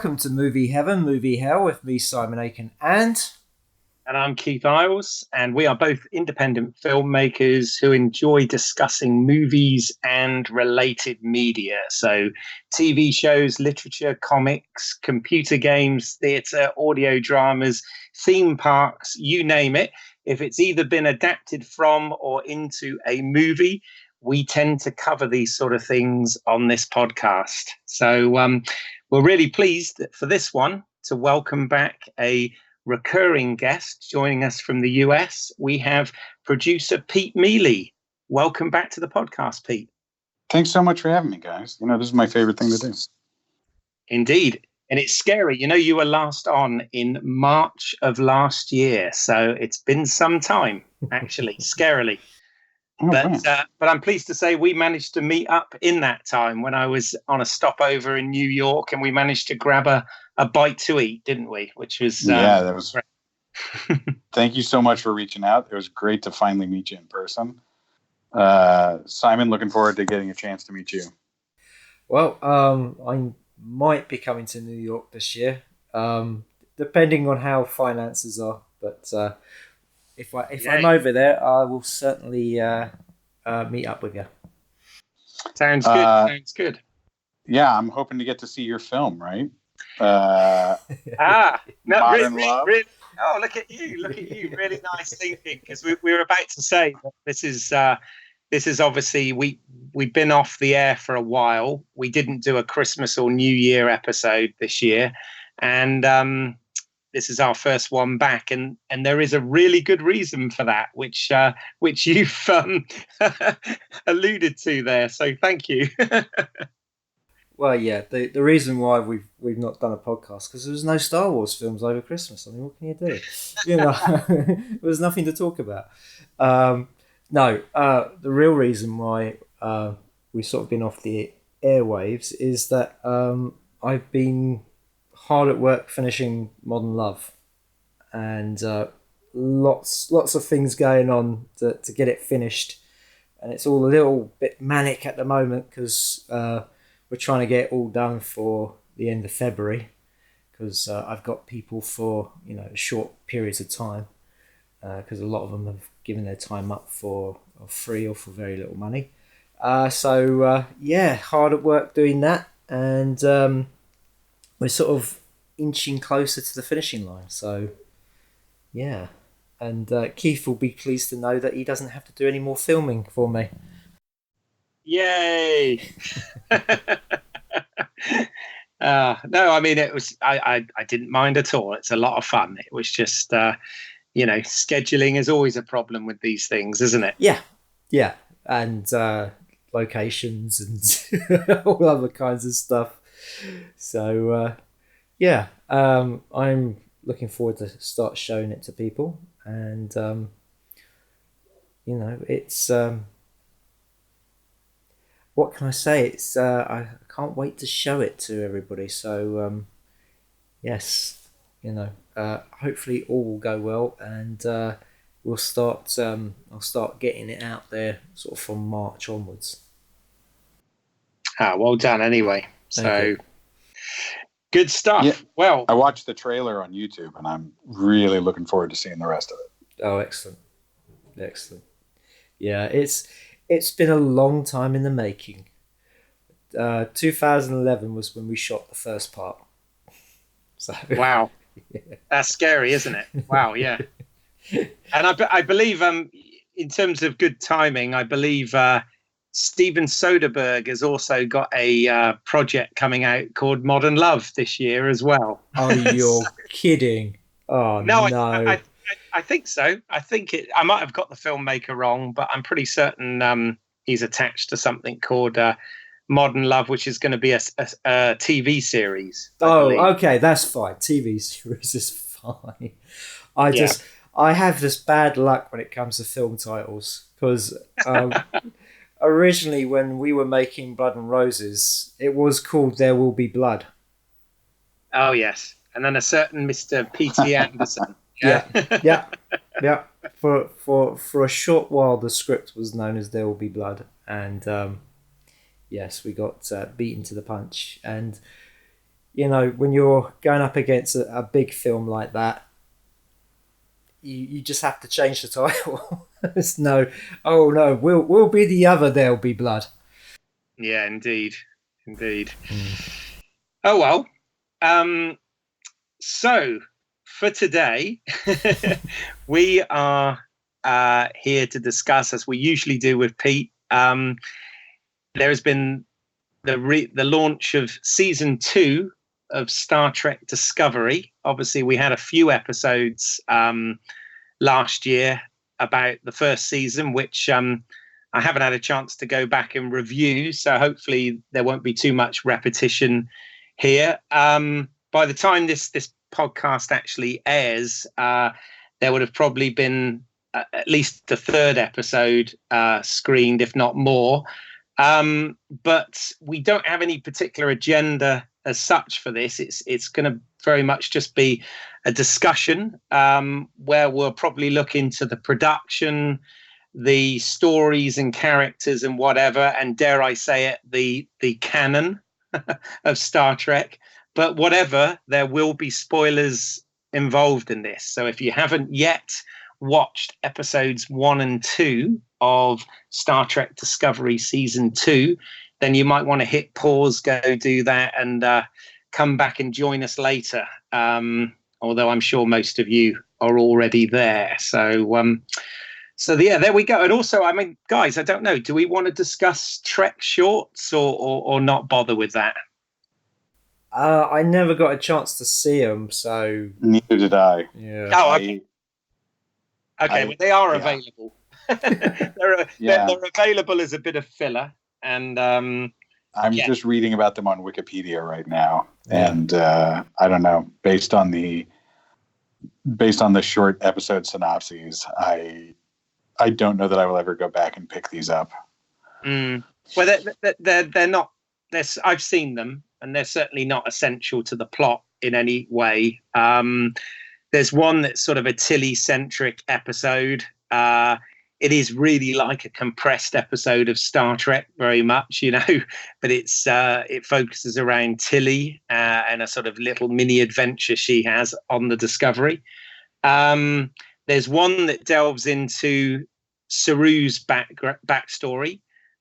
welcome to Movie Heaven, Movie Hell with me, Simon Aitken, and I'm Keith Eyles, and we are both independent filmmakers who enjoy discussing movies and related media. So TV shows, literature, comics, computer games, theatre, audio dramas, theme parks, you name it. If it's either been adapted from or into a movie, we tend to cover these sort of things on this podcast. So we're really pleased for this one to welcome back a recurring guest joining us from the US. We have producer Pete Mele. Welcome back to the podcast, Pete. Thanks so much for having me, guys. This is my favorite thing to do. Indeed. And it's scary. You were last on in March of last year. So it's been some time, actually, scarily. But I'm pleased to say we managed to meet up in that time when I was on a stopover in New York, and we managed to grab a bite to eat, didn't we? Which was that was great. Thank you so much for reaching out. It was great to finally meet you in person. Simon, looking forward to getting a chance to meet you. Well, I might be coming to New York this year, depending on how finances are. But if I'm over there, I will certainly meet up with you. Sounds good. Sounds good. Yeah, I'm hoping to get to see your film, right? Modern Love. Really, oh, look at you! Really nice thinking, because we were about to say that this is obviously we've been off the air for a while. We didn't do a Christmas or New Year episode this year, and this is our first one back, and there is a really good reason for that, which you've alluded to there. So thank you. Well, yeah, the reason why we've not done a podcast because there was no Star Wars films over Christmas. I mean, what can you do? There was nothing to talk about. The real reason why we've sort of been off the airwaves is that I've been hard at work finishing Modern Love, and lots of things going on to get it finished, and it's all a little bit manic at the moment because we're trying to get it all done for the end of February, because I've got people for short periods of time, because a lot of them have given their time up for free or for very little money. So hard at work doing that, and we're sort of inching closer to the finishing line. So yeah, and Keith will be pleased to know that he doesn't have to do any more filming for me. Yay! No, I mean, it was I didn't mind at all. It's a lot of fun. It was just scheduling is always a problem with these things, isn't it? Yeah, and locations and all other kinds of stuff. So I'm looking forward to start showing it to people, and it's what can I say? It's I can't wait to show it to everybody. So yes, hopefully all will go well, and we'll start. I'll start getting it out there sort of from March onwards. Well done anyway. Thank you. Good stuff. Yeah, well, I watched the trailer on YouTube, and I'm really looking forward to seeing the rest of it. Oh, excellent. Yeah, it's been a long time in the making. 2011 was when we shot the first part. So wow, That's scary, isn't it? Wow, yeah. And I believe, in terms of good timing, I believe Steven Soderbergh has also got a project coming out called Modern Love this year as well. Oh, you're kidding! Oh no! I think so. I think I might have got the filmmaker wrong, but I'm pretty certain he's attached to something called Modern Love, which is going to be a TV series. Okay, that's fine. TV series is fine. I have this bad luck when it comes to film titles, because originally when we were making Blood and Roses, it was called There Will Be Blood. Oh yes, and then a certain Mr. P.T. Anderson. Yeah. For a short while, the script was known as There Will Be Blood, and yes, we got beaten to the punch. And when you're going up against a big film like that, you just have to change the title. It's no, oh no, we'll be the other. There'll be blood. Yeah, indeed. Oh well. So for today, we are here to discuss, as we usually do with Pete. There has been the launch of season 2 of Star Trek Discovery. Obviously, we had a few episodes last year about the first season, which I haven't had a chance to go back and review. So hopefully there won't be too much repetition here. By the time this podcast actually airs, there would have probably been at least the third episode screened, if not more. But we don't have any particular agenda as such for this. It's going to very much just be a discussion where we'll probably look into the production, the stories and characters and whatever, and dare I say it, the canon of Star Trek. But whatever, there will be spoilers involved in this. So if you haven't yet watched episodes 1 and 2 of Star Trek Discovery season 2, then you might want to hit pause, go do that, and come back and join us later. Although I'm sure most of you are already there. So yeah, there we go. And also, I mean, guys, I don't know, do we want to discuss Trek shorts or not bother with that? I never got a chance to see them, so neither did I. Yeah. Oh, okay. Well, they are available. They're available as a bit of filler, and I'm just reading about them on Wikipedia right now, and I don't know. Based on the short episode synopses, I don't know that I will ever go back and pick these up. Well, they're not. I've seen them, and they're certainly not essential to the plot in any way. There's one that's sort of a Tilly-centric episode. It is really like a compressed episode of Star Trek, very much, but it focuses around Tilly and a sort of little mini adventure she has on the Discovery. There's one that delves into Saru's backstory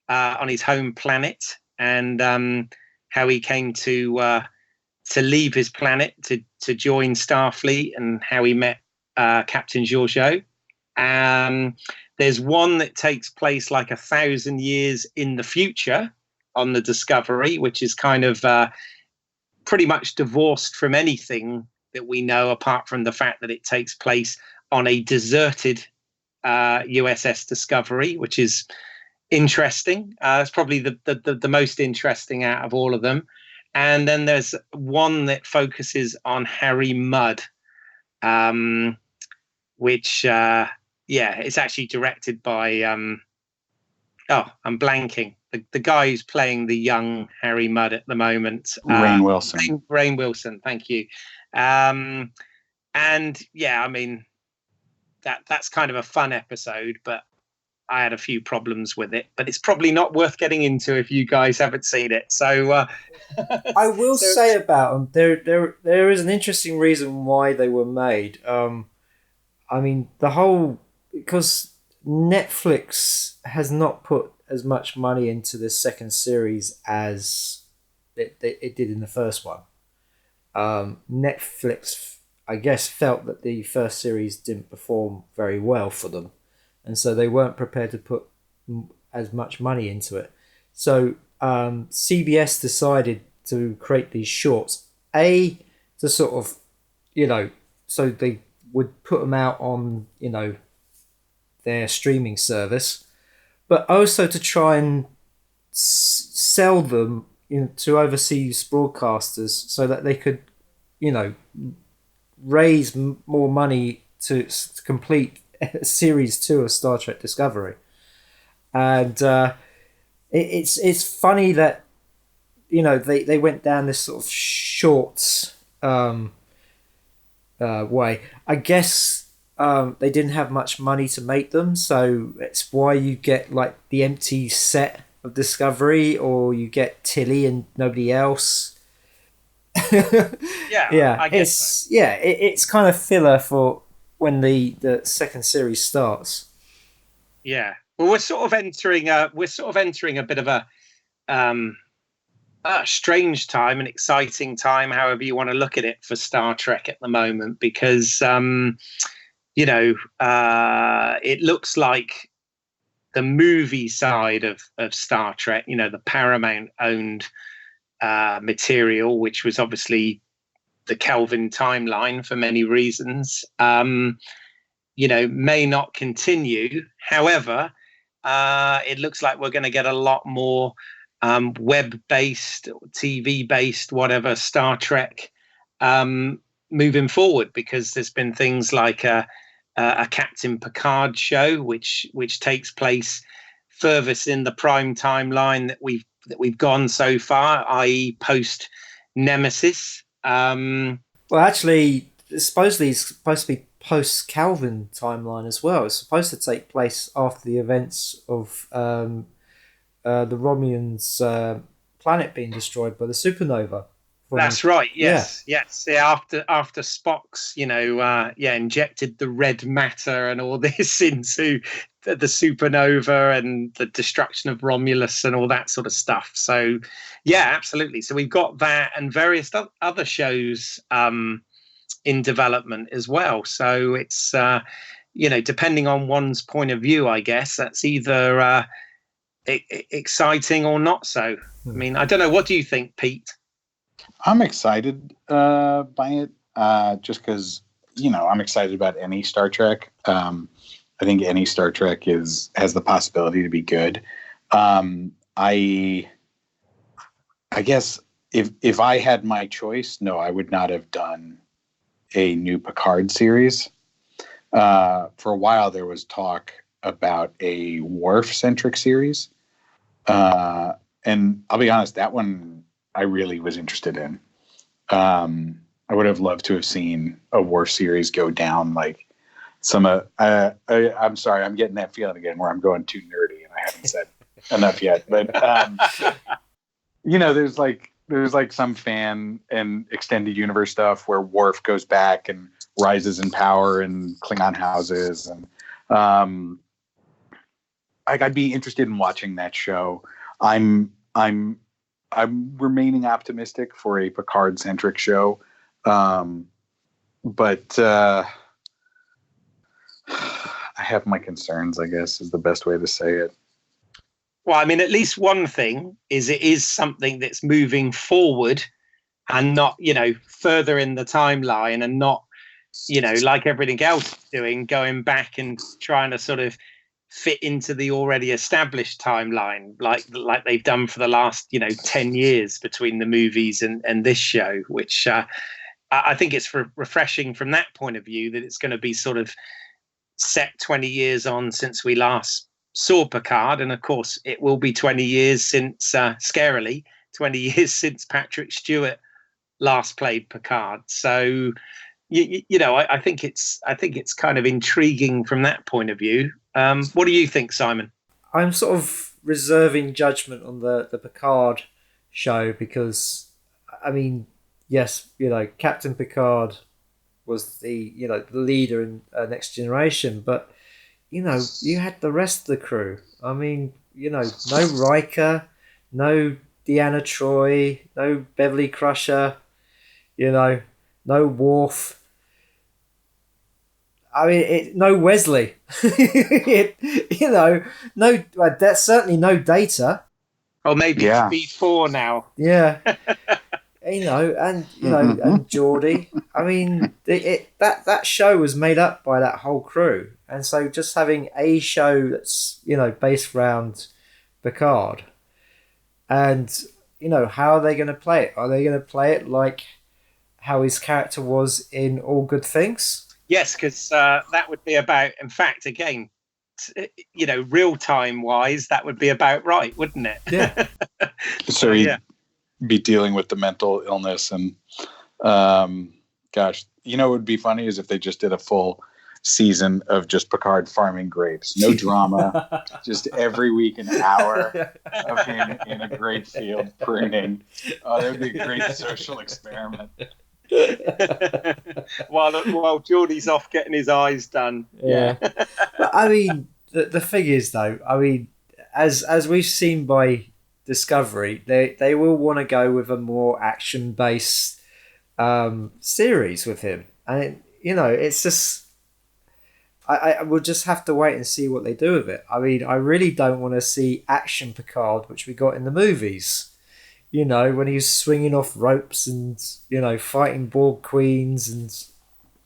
on his home planet and how he came to leave his planet to join Starfleet and how he met Captain Georgiou. There's one that takes place like 1,000 years in the future on the Discovery, which is kind of pretty much divorced from anything that we know, apart from the fact that it takes place on a deserted USS Discovery, which is interesting. It's probably the most interesting out of all of them. And then there's one that focuses on Harry Mudd, which it's actually directed by I'm blanking, the guy who's playing the young Harry Mudd at the moment, Rainn Wilson. Rainn Wilson, thank you. And yeah, I mean, that's kind of a fun episode, but I had a few problems with it, but it's probably not worth getting into if you guys haven't seen it. So I will say about them, there is an interesting reason why they were made. I mean, because Netflix has not put as much money into the second series as it did in the first one. Netflix, I guess, felt that the first series didn't perform very well for them, and so they weren't prepared to put as much money into it. So CBS decided to create these shorts, to sort of, so they would put them out on, their streaming service, but also to try and sell them to overseas broadcasters so that they could, raise more money to complete series 2 of Star Trek Discovery. And it's funny that they went down this sort of short way. I guess they didn't have much money to make them, so it's why you get like the empty set of Discovery, or you get Tilly and nobody else. Yeah, I guess so. It's kind of filler for when the second series starts. Yeah. Well, we're sort of entering a bit of a strange time, an exciting time, however you want to look at it, for Star Trek at the moment, because it looks like the movie side of Star Trek, the Paramount owned material, which was obviously the Kelvin timeline for many reasons, may not continue. However, it looks like we're going to get a lot more web-based, TV-based, whatever, Star Trek moving forward, because there's been things like a Captain Picard show, which takes place furthest in the prime timeline that we've gone so far, i.e., post Nemesis. Well, actually, supposedly it's supposed to be post Calvin timeline as well. It's supposed to take place after the events of the Romulans' planet being destroyed by the supernova. That's right. Yes. Yeah. After Spock's, injected the red matter and all this into the supernova and the destruction of Romulus and all that sort of stuff. So, yeah, absolutely. So we've got that and various other shows in development as well. So it's depending on one's point of view, I guess that's either exciting or not so. I mean, I don't know. What do you think, Pete? I'm excited by it, just because I'm excited about any Star Trek. I think any Star Trek has the possibility to be good. I guess if I had my choice, no, I would not have done a new Picard series. For a while, there was talk about a Worf-centric series, and I'll be honest, that one I really was interested in. I would have loved to have seen a Worf series go down like some. I'm sorry, I'm getting that feeling again where I'm going too nerdy and I haven't said enough yet. But there's like some fan and extended universe stuff where Worf goes back and rises in power in Klingon houses, and I'd be interested in watching that show. I'm remaining optimistic for a Picard-centric show, but I have my concerns, I guess, is the best way to say it. Well, I mean, at least one thing is it is something that's moving forward and not, further in the timeline, and not, like everything else it's doing, going back and trying to sort of fit into the already established timeline, like they've done for the last 10 years between the movies and this show, which I think it's refreshing from that point of view, that it's going to be sort of set 20 years on since we last saw Picard, and of course it will be 20 years since scarily 20 years since Patrick Stewart last played Picard. So I think it's kind of intriguing from that point of view. What do you think, Simon? I'm sort of reserving judgment on the Picard show because, I mean, yes, Captain Picard was the leader in Next Generation, but you had the rest of the crew. I mean, no Riker, no Deanna Troi, no Beverly Crusher, no Worf. I mean, no Wesley. No. That's certainly no Data. Or maybe it's B4 now. Yeah. And Geordie. I mean, that show was made up by that whole crew, and so just having a show that's based around Picard, and how are they going to play it? Are they going to play it like how his character was in All Good Things? Yes, because that would be about. In fact, again, real time wise, that would be about right, wouldn't it? Yeah. So he'd be dealing with the mental illness, and gosh, what would be funny is if they just did a full season of just Picard farming grapes. No drama, just every week an hour of him in a grape field pruning. Oh, that would be a great social experiment. while Geordie's off getting his eyes done. Yeah. But I mean, the thing is, though, I mean, as we've seen by Discovery, they will want to go with a more action-based series with him. And, it's just... I will just have to wait and see what they do with it. I mean, I really don't want to see action Picard, which we got in the movies. When he was swinging off ropes and, fighting Borg queens and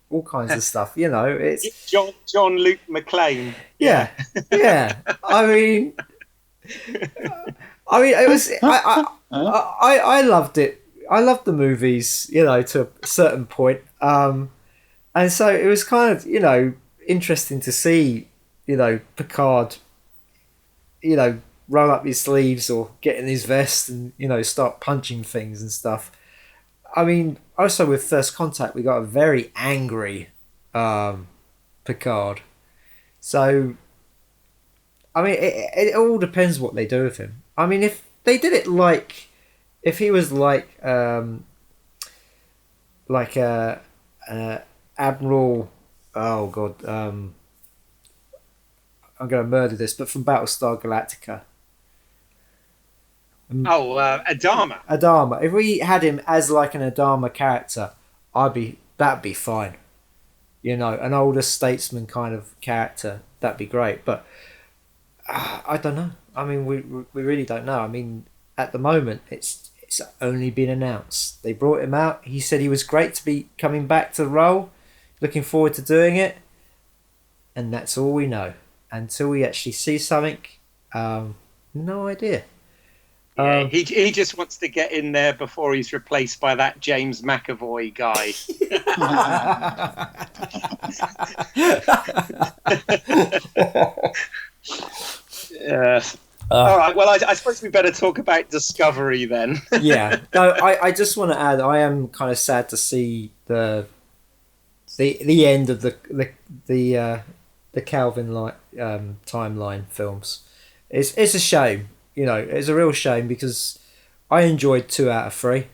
all kinds of stuff. It's John Luke McClane. Yeah. I mean, it was. I loved it. I loved the movies. To a certain point. And so it was kind of interesting to see Picard roll up his sleeves or get in his vest and start punching things and stuff. I mean, also with First Contact we got a very angry Picard, so I mean it all depends what they do with him. I mean, if they did it if he was like a Admiral, oh god, I'm going to murder this, but from Battlestar Galactica. Adama. Adama. If we had him as like an Adama character, that'd be fine. An older statesman kind of character, that'd be great. But I don't know. I mean, we really don't know. I mean, at the moment, it's only been announced. They brought him out. He said he was great to be coming back to the role. Looking forward to doing it. And that's all we know. Until we actually see something, no idea. Yeah, he just wants to get in there before he's replaced by that James McAvoy guy. All right. Well, I suppose we better talk about Discovery then. Yeah. No, I just want to add, I am kind of sad to see the end of the Calvin timeline films. It's a shame. It's a real shame because I enjoyed 2 out of 3.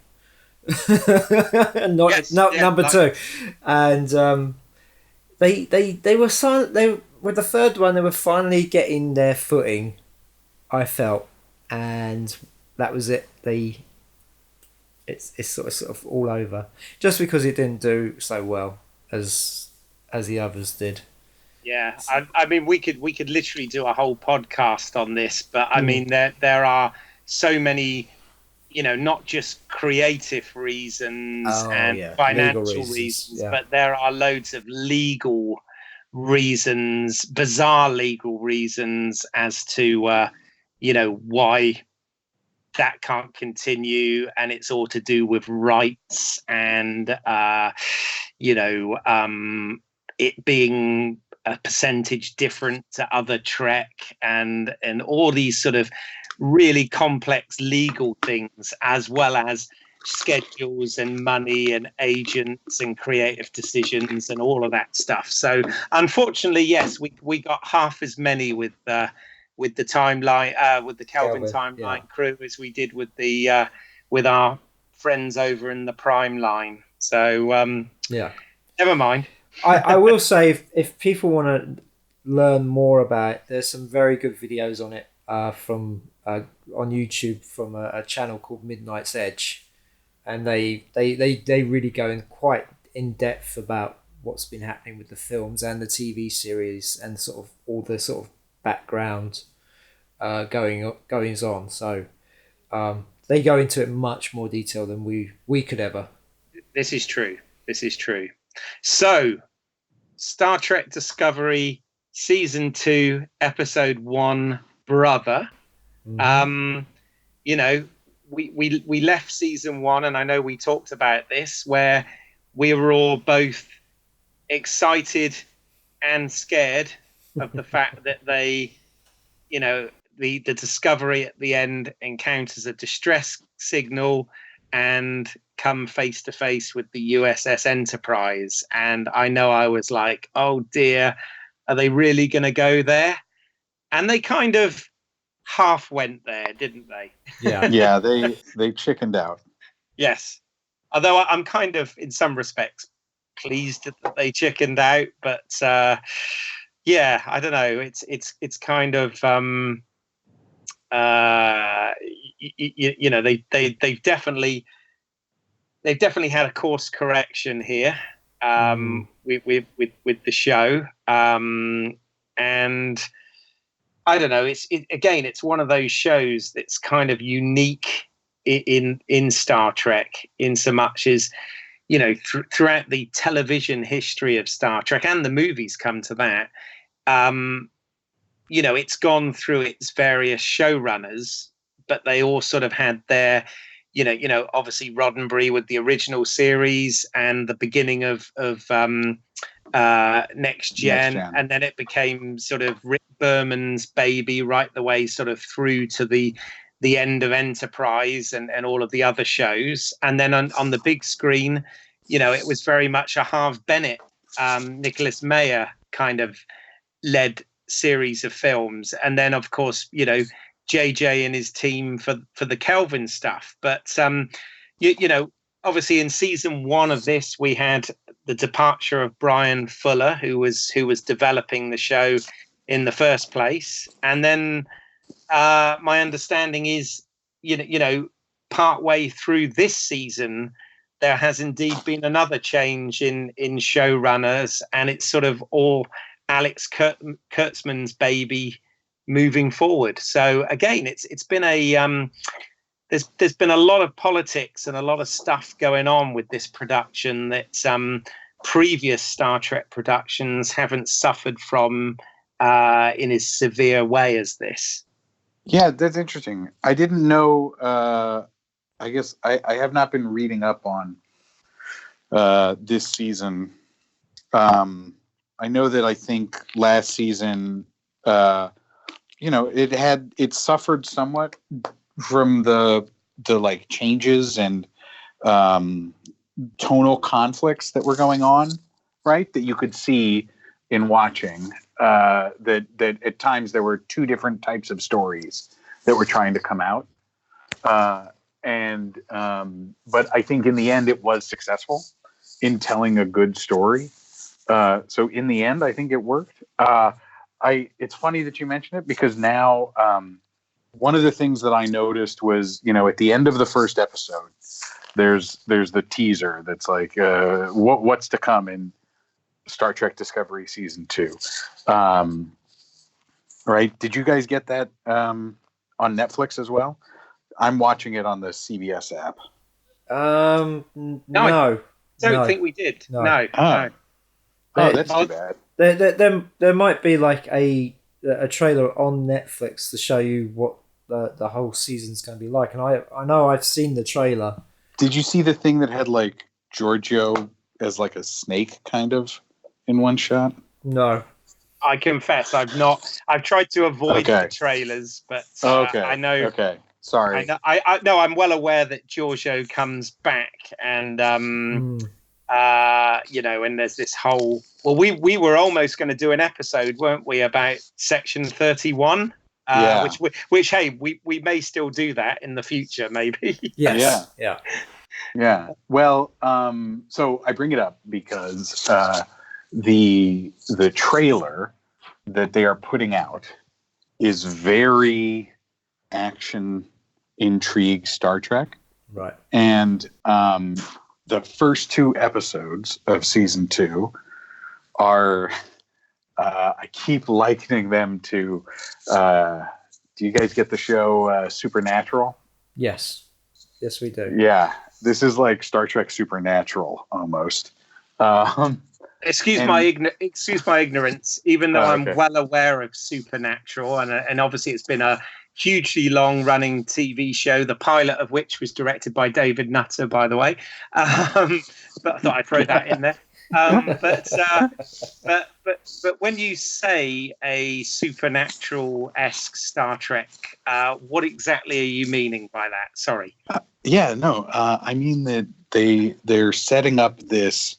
Number 2. And they were silent. With the third one, they were finally getting their footing, I felt, and that was it. It's sort of all over just because it didn't do so well as the others did. Yeah, I mean, we could literally do a whole podcast on this, but I mean, there are so many, not just creative reasons and financial reasons, but there are loads of legal reasons, bizarre legal reasons as to, why that can't continue, and it's all to do with rights and, it being a percentage different to other Trek and all these sort of really complex legal things, as well as schedules and money and agents and creative decisions and all of that stuff. So unfortunately, yes, we got half as many with the timeline, with the Kelvin timeline crew as we did with the with our friends over in the Prime line. So never mind. I will say, if people want to learn more about it, there's some very good videos on it from on YouTube from a channel called Midnight's Edge, and they really go in quite in depth about what's been happening with the films and the TV series and sort of all the sort of background goings on. So they go into it in much more detail than we could ever. This is true. So, Star Trek Discovery Season 2, Episode 1, Brother. We left Season 1, and I know we talked about this, where we were all both excited and scared of the fact that they, the Discovery at the end encounters a distress signal and come face to face with the USS Enterprise. And I know I was like, oh dear, are they really going to go there? And they kind of half went there, didn't they? Yeah. Yeah, they chickened out. Yes. Although I'm kind of, in some respects, pleased that they chickened out. But yeah, I don't know. It's kind of you know, they've definitely had a course correction here with the show, and I don't know. It's one of those shows that's kind of unique in Star Trek, in so much as, you know, throughout the television history of Star Trek, and the movies come to that. You know, it's gone through its various showrunners, but they all sort of had their, you know, obviously Roddenberry with the original series and the beginning of Next Gen, and then it became sort of Rick Berman's baby right the way sort of through to the end of Enterprise and all of the other shows. And then on the big screen, you know, it was very much a Harve Bennett, Nicholas Meyer kind of led series of films. And then, of course, you know, JJ and his team for the Kelvin stuff. But, you know, obviously in season 1 of this, we had the departure of Brian Fuller, who was developing the show in the first place. And then my understanding is, you know, partway through this season, there has indeed been another change in showrunners, and it's sort of all Alex Kurtzman's baby moving forward. So again, it's been a there's been a lot of politics and a lot of stuff going on with this production that previous Star Trek productions haven't suffered from in as severe way as this. Yeah, that's interesting. I didn't know. I guess I have not been reading up on this season. I know that I think last season, you know, it suffered somewhat from the like changes and tonal conflicts that were going on, right? That you could see in watching. That at times there were two different types of stories that were trying to come out. But I think in the end it was successful in telling a good story. So in the end, I think it worked. It's funny that you mention it, because now one of the things that I noticed was, you know, at the end of the first episode, there's the teaser that's like, what's to come in Star Trek Discovery season 2. Right? Did you guys get that on Netflix as well? I'm watching it on the CBS app. No. I don't think we did. No. Oh, that's too bad. There might be like a trailer on Netflix to show you what the whole season's going to be like. And I know I've seen the trailer. Did you see the thing that had like Giorgio as like a snake kind of in one shot? No. I confess, I've not. I've tried to avoid the trailers, but I know. Okay, sorry. I know. I'm well aware that Giorgio comes back, and you know, and there's this whole. Well, we were almost going to do an episode, weren't we, about Section 31? Yeah. Which hey, we may still do that in the future, maybe. Yes. Yeah. Well, so I bring it up because the trailer that they are putting out is very action intrigue Star Trek. Right. And the first 2 episodes of season 2 are I keep likening them to do you guys get the show Supernatural? Yes we do. Yeah, this is like Star Trek Supernatural almost. Excuse my ignorance, even though I'm well aware of Supernatural, and obviously it's been a hugely long-running TV show, the pilot of which was directed by David Nutter, by the way. But I thought I'd throw that in there. But when you say a Supernatural-esque Star Trek What exactly are you meaning by that? Sorry. I mean that they're setting up this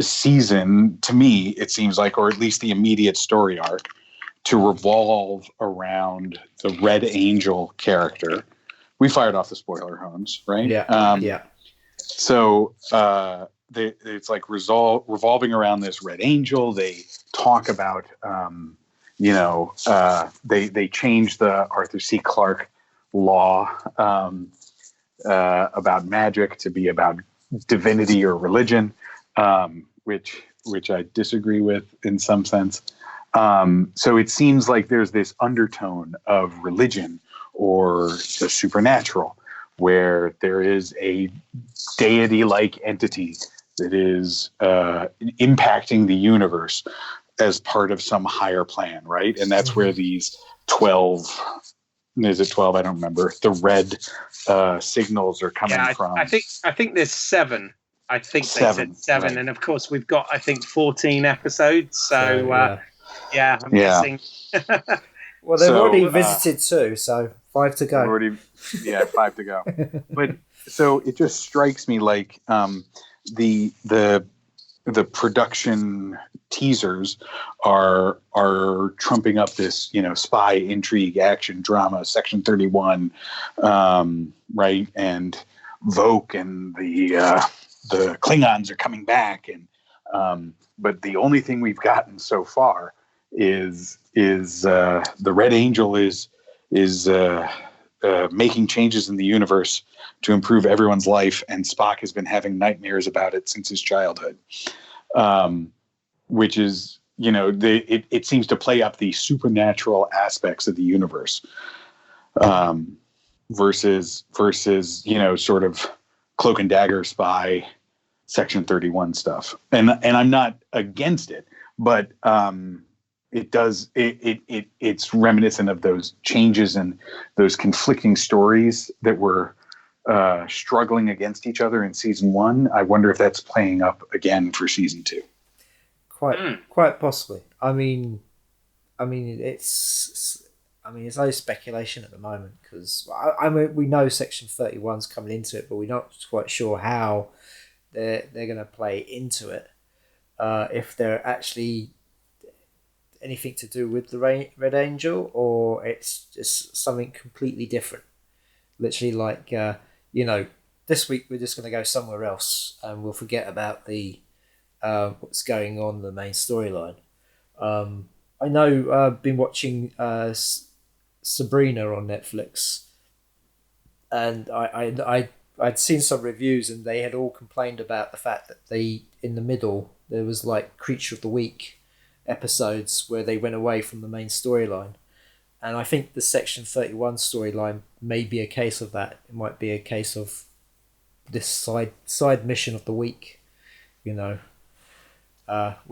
season, to me it seems like, or at least the immediate story arc, to revolve around the Red Angel character. We fired off the spoiler horns, right? Yeah. So it's like revolving around this Red Angel. They talk about they changed the Arthur C. Clarke law about magic to be about divinity or religion, which I disagree with in some sense. So it seems like there's this undertone of religion or the supernatural, where there is a deity-like entity that is impacting the universe as part of some higher plan, right? And that's where these 12, is it 12? I don't remember. The red signals are coming from. I think there's 7. I think they said 7, right. And of course we've got 14 episodes. So I'm guessing. Well, they've already visited 2, so 5 to go. 5 to go. But so it just strikes me like the production teasers are trumping up this, spy intrigue action drama, Section 31, right? And Vogue and the Klingons are coming back, and but the only thing we've gotten so far is the Red Angel is making changes in the universe to improve everyone's life, and Spock has been having nightmares about it since his childhood, which is, it seems to play up the supernatural aspects of the universe, versus sort of cloak and dagger spy Section 31 stuff. And I'm not against it, but it's reminiscent of those changes and those conflicting stories that were struggling against each other in season 1. I wonder if that's playing up again for season 2. Quite possibly. I mean, it's only speculation at the moment, because we know Section 31's coming into it, but we're not quite sure how they're going to play into it. If they're actually anything to do with the Red Angel, or it's just something completely different. Literally, like this week we're just going to go somewhere else and we'll forget about the what's going on in the main storyline. I know I've been watching Sabrina on Netflix, and I'd seen some reviews, and they had all complained about the fact that in the middle there was like Creature of the Week episodes where they went away from the main storyline. And I think the Section 31 storyline may be a case of that. It might be a case of this side mission of the week. We're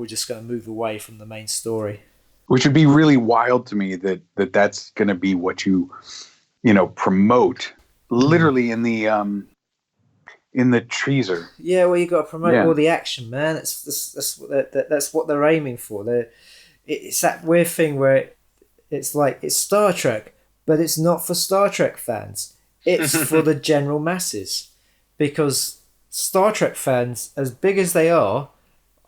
just going to move away from the main story. Which would be really wild to me that's going to be what you promote literally in the teaser. Yeah, well, you got to promote all the action, man. That's what they're aiming for. It's that weird thing where it's like it's Star Trek, but it's not for Star Trek fans. It's for the general masses, because Star Trek fans, as big as they are,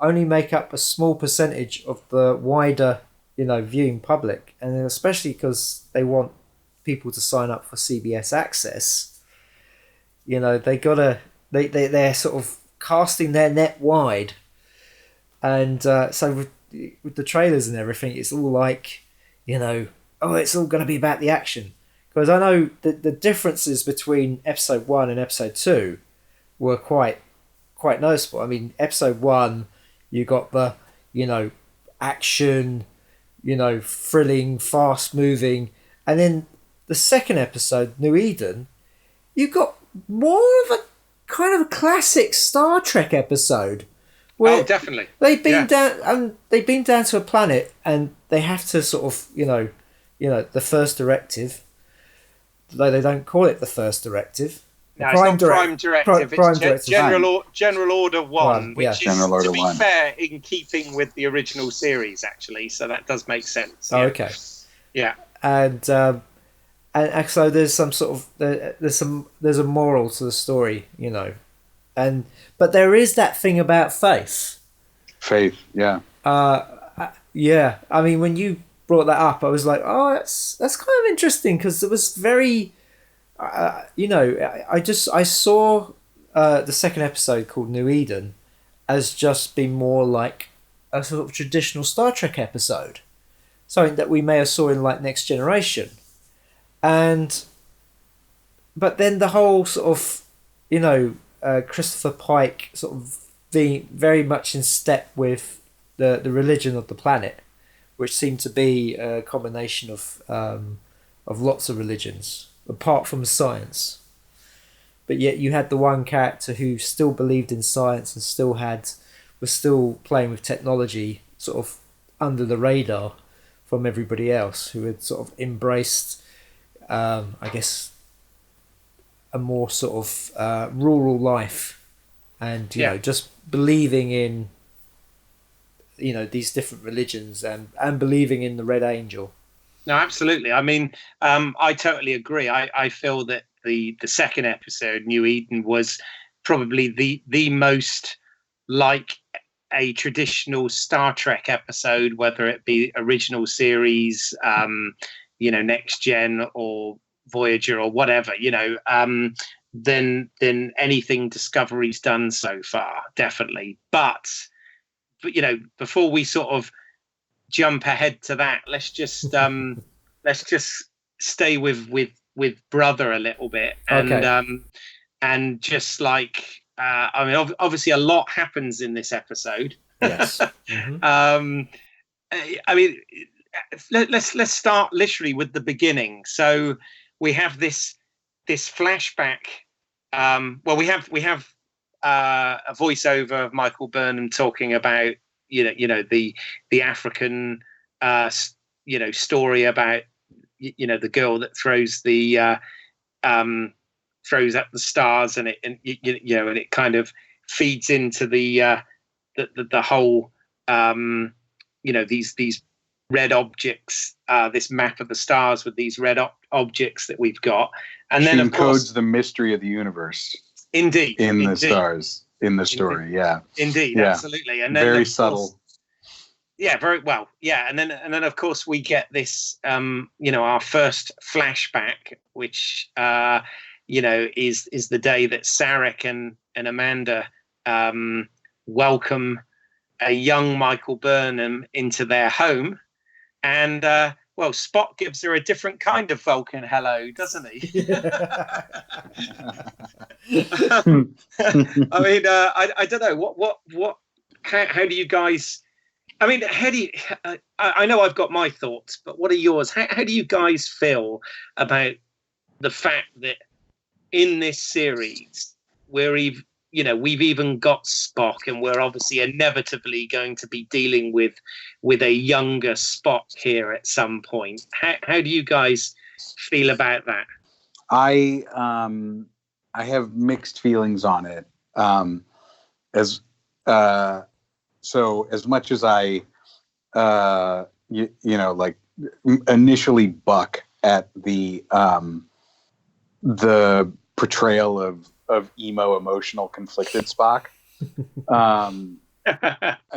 only make up a small percentage of the wider, viewing public, and especially because they want people to sign up for CBS Access. They're sort of casting their net wide, and so with the trailers and everything, it's all like, it's all going to be about the action. Because I know that the differences between episode 1 and episode 2 were quite noticeable. I mean, episode 1, you got the, action, thrilling, fast moving, and then the second episode, New Eden, you got more of a kind of a classic Star Trek episode. Oh, definitely. They've been down to a planet, and they have to sort of, the first directive, though they don't call it the first directive. No, it's not Prime Directive. It's General Order 1, which is, to be fair, in keeping with the original series, actually. So that does make sense. Oh, okay. Yeah. And and so there's some sort of there's a moral to the story, and but there is that thing about faith. Faith, yeah. Yeah, I mean, when you brought that up, I was like, oh, that's kind of interesting, because it was very, I saw the second episode, called New Eden, as just being more like a sort of traditional Star Trek episode, something that we may have saw in like Next Generation, but then the whole sort of, Christopher Pike sort of being very much in step with the religion of the planet, which seemed to be a combination of lots of religions apart from science. But yet you had the one character who still believed in science and was still playing with technology, sort of under the radar from everybody else, who had sort of embraced, I guess, a more sort of rural life, and just believing in these different religions, and believing in the Red Angel. No, absolutely. I mean, I totally agree. I feel that the second episode, New Eden, was probably the most like a traditional Star Trek episode, whether it be original series, Next Gen or Voyager or whatever, than anything Discovery's done so far, definitely. But before we sort of jump ahead to that, let's just stay with Brother a little bit, and Okay. And just like I mean, obviously a lot happens in this episode. Yes. Mm-hmm. I mean, let's start literally with the beginning. So we have this flashback. Well, we have a voiceover of Michael Burnham talking about the African story about the girl that throws throws up the stars, and it kind of feeds into the whole these red objects, this map of the stars with these red objects that we've got, and she then of encodes course the mystery of the universe. Indeed, the stars in the story. Indeed. Yeah, indeed, yeah. Absolutely, and then very subtle. Yeah, very well. Yeah, and then of course we get this, our first flashback, which is the day that Sarek and Amanda welcome a young Michael Burnham into their home, and Spock gives her a different kind of Vulcan hello, doesn't he? I mean, I don't know what. How do you guys? I mean, I know I've got my thoughts, but what are yours? How do you guys feel about the fact that in this series we've even got Spock, and we're obviously inevitably going to be dealing with a younger Spock here at some point? How do you guys feel about that? I have mixed feelings on it. So as much as I, initially buck at the portrayal of emo, emotional, conflicted Spock. I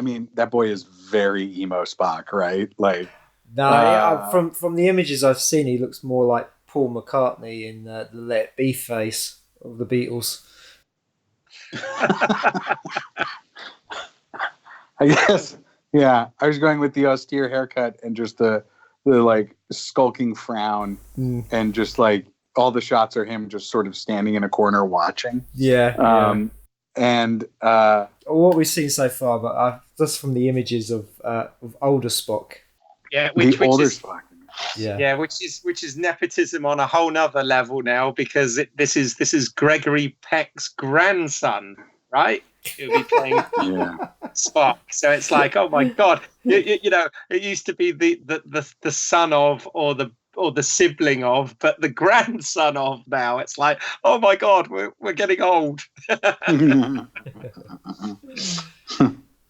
mean, that boy is very emo Spock, right? Like, from the images I've seen, he looks more like Paul McCartney in the Let It Be phase of the Beatles. I guess, yeah. I was going with the austere haircut and just the like skulking frown, and just like all the shots are him just sort of standing in a corner watching. Yeah. And what we've seen so far, but just from the images of older Spock. Yeah, older Spock. Yeah, which is nepotism on a whole nother level now, because this is Gregory Peck's grandson, right? Who'll be playing Spock. So it's like, oh my god, it used to be the son of or the sibling of, but the grandson of now. It's like, oh my god, we're getting old.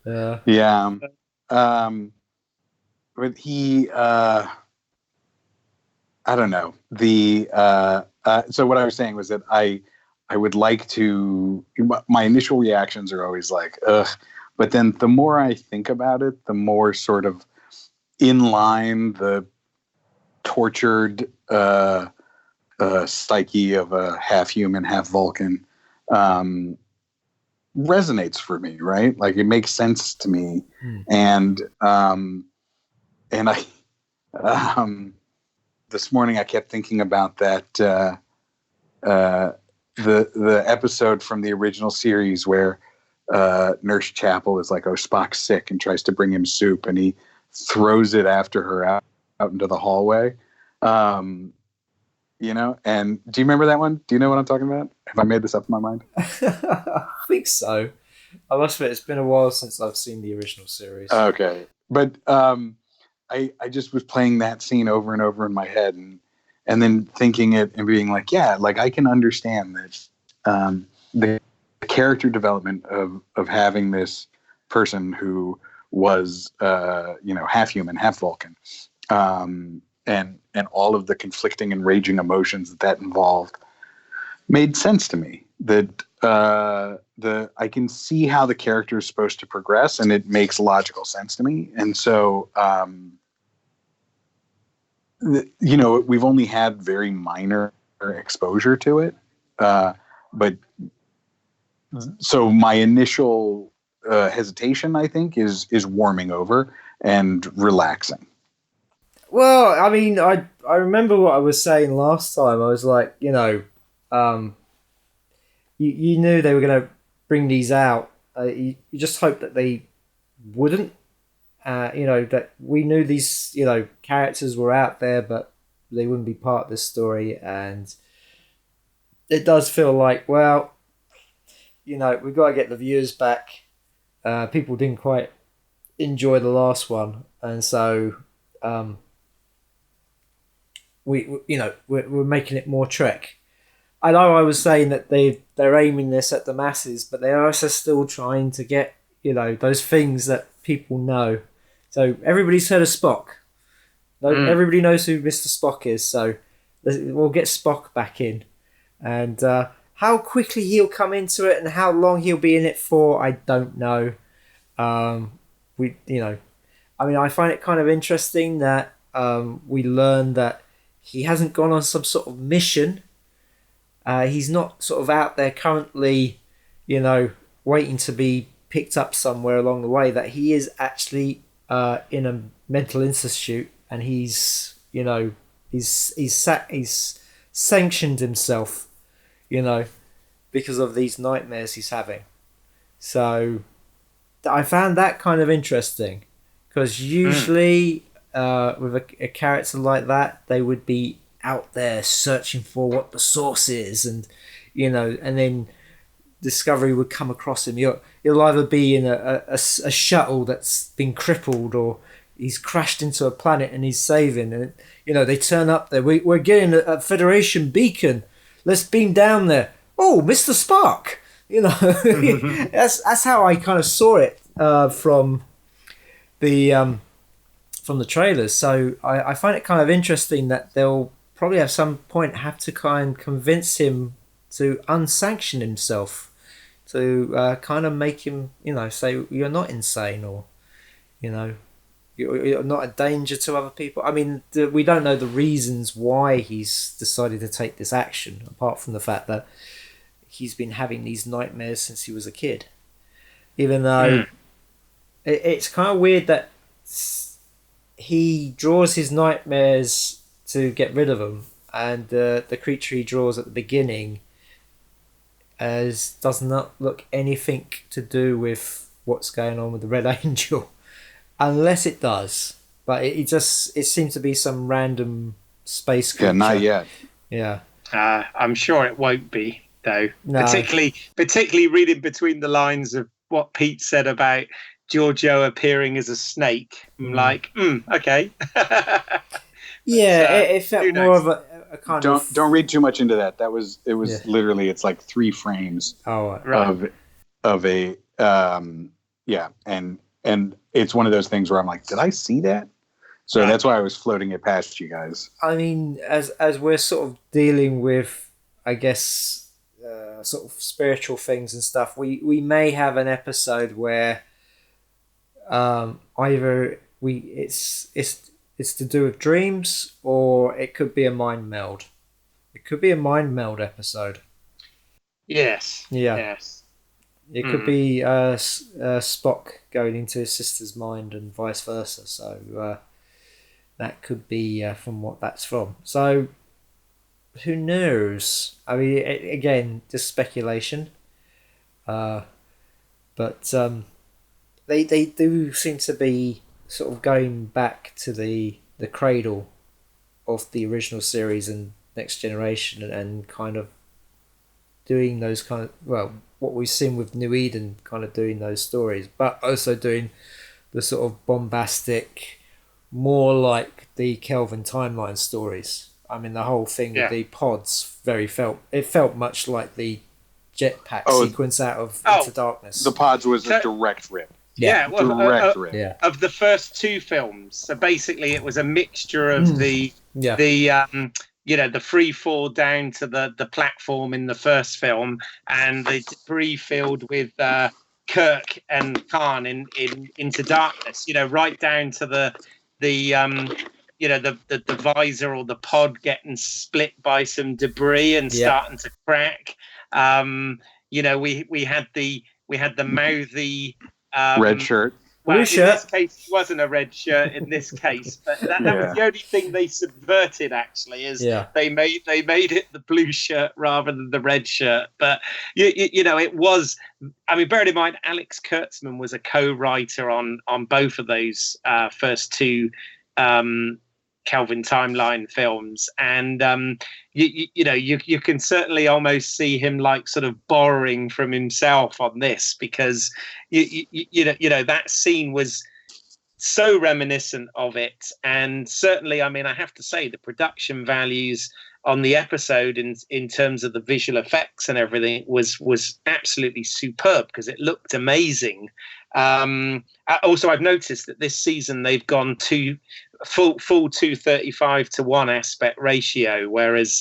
Yeah. But he I don't know. So what I was saying was that I would like to. My initial reactions are always like, ugh. But then the more I think about it, the more sort of in line the tortured psyche of a half human, half Vulcan resonates for me. Right, like it makes sense to me, and I. This morning I kept thinking about that the episode from the original series where Nurse Chapel is like, oh, Spock's sick, and tries to bring him soup, and he throws it after her out into the hallway. And do you remember that one? Do you know what I'm talking about? Have I made this up in my mind? I think so. I must admit, it's been a while since I've seen the original series. Okay, but I just was playing that scene over and over in my head, and then thinking it and being like, yeah, like I can understand that the character development of having this person who was half human, half Vulcan, and all of the conflicting and raging emotions that involved made sense to me. That I can see how the character is supposed to progress, and it makes logical sense to me. And so, we've only had very minor exposure to it, but so my initial hesitation, I think, is warming over and relaxing. Well, I mean, I remember what I was saying last time. I was like, you knew they were going to bring these out. You just hoped that they wouldn't. That we knew these, characters were out there, but they wouldn't be part of this story. And it does feel like, well, we've got to get the viewers back. People didn't quite enjoy the last one, and so we're making it more Trek. I know I was saying that they're aiming this at the masses, but they are also still trying to get those things that people know. So everybody's heard of Spock. Everybody knows who Mr. Spock is. So we'll get Spock back in, and how quickly he'll come into it and how long he'll be in it for, I don't know. I find it kind of interesting that we learn that he hasn't gone on some sort of mission. He's not sort of out there currently, waiting to be picked up somewhere along the way. That he is actually in a mental institute, and he's sanctioned himself, because of these nightmares he's having. So I found that kind of interesting, because usually with a character like that, they would be out there searching for what the source is, and and then Discovery would come across him. He'll either be in a shuttle that's been crippled, or he's crashed into a planet and he's saving, and they turn up there. We're getting a Federation beacon. Let's beam down there. Oh, Mr. Spock. That's how I kind of saw it from the trailers. So I find it kind of interesting that they'll probably at some point have to kind of convince him to unsanction himself, to kind of make him, say you're not insane, or you're not a danger to other people. I mean, we don't know the reasons why he's decided to take this action, apart from the fact that he's been having these nightmares since he was a kid. Even though it's kind of weird that he draws his nightmares to get rid of them, and the creature he draws at the beginning does not look anything to do with what's going on with the Red Angel, unless it does. But it seems to be some random space creature. Yeah, not yet. Yeah. I'm sure it won't be, though. No. Particularly reading between the lines of what Pete said about Giorgio appearing as a snake. I'm like, okay. Yeah, it felt more of a kind of... Don't read too much into that. It was literally, it's like 3 frames of a and it's one of those things where I'm like, did I see that? So that's why I was floating it past you guys. I mean, as we're sort of dealing with, I guess, sort of spiritual things and stuff, we may have an episode where either it's to do with dreams, or it could be a mind meld. It could be a mind meld episode. Yes. Yeah. Yes. It could be Spock going into his sister's mind and vice versa. So that could be from what that's from. So who knows? I mean, again, just speculation. But they do seem to be sort of going back to the cradle of the original series and Next Generation, and kind of doing those kind of, well, what we've seen with New Eden, kind of doing those stories, but also doing the sort of bombastic, more like the Kelvin timeline stories. I mean, the whole thing with the pods felt much like the jetpack sequence out of Into Darkness. The pods was a direct rip. Direct rip. Yeah. Of the first two films. So basically, it was a mixture of the free fall down to the platform in the first film, and the debris field with Kirk and Khan in Into Darkness. Right down to the visor or the pod getting split by some debris and starting to crack. We had the mouthy red shirt. Well, in this case, it wasn't a red shirt in this case, but that was the only thing they subverted. Actually, is they made it the blue shirt rather than the red shirt. But it was. I mean, bearing in mind, Alex Kurtzman was a co-writer on both of those first two Kelvin timeline films, and you can certainly almost see him like sort of borrowing from himself on this, because that scene was so reminiscent of it. And certainly, I mean, I have to say the production values on the episode in terms of the visual effects and everything was absolutely superb, because it looked amazing. Also, I've noticed that this season they've gone to full 235:1 aspect ratio, whereas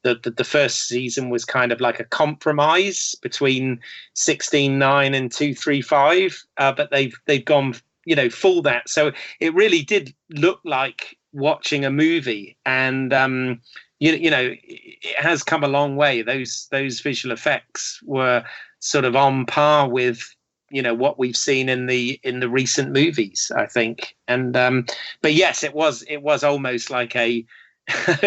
the first season was kind of like a compromise between 16:9 and 235, but they've gone full that, so it really did look like watching a movie. And it has come a long way. Those visual effects were sort of on par with what we've seen in the recent movies, I think. And but yes, it was almost like a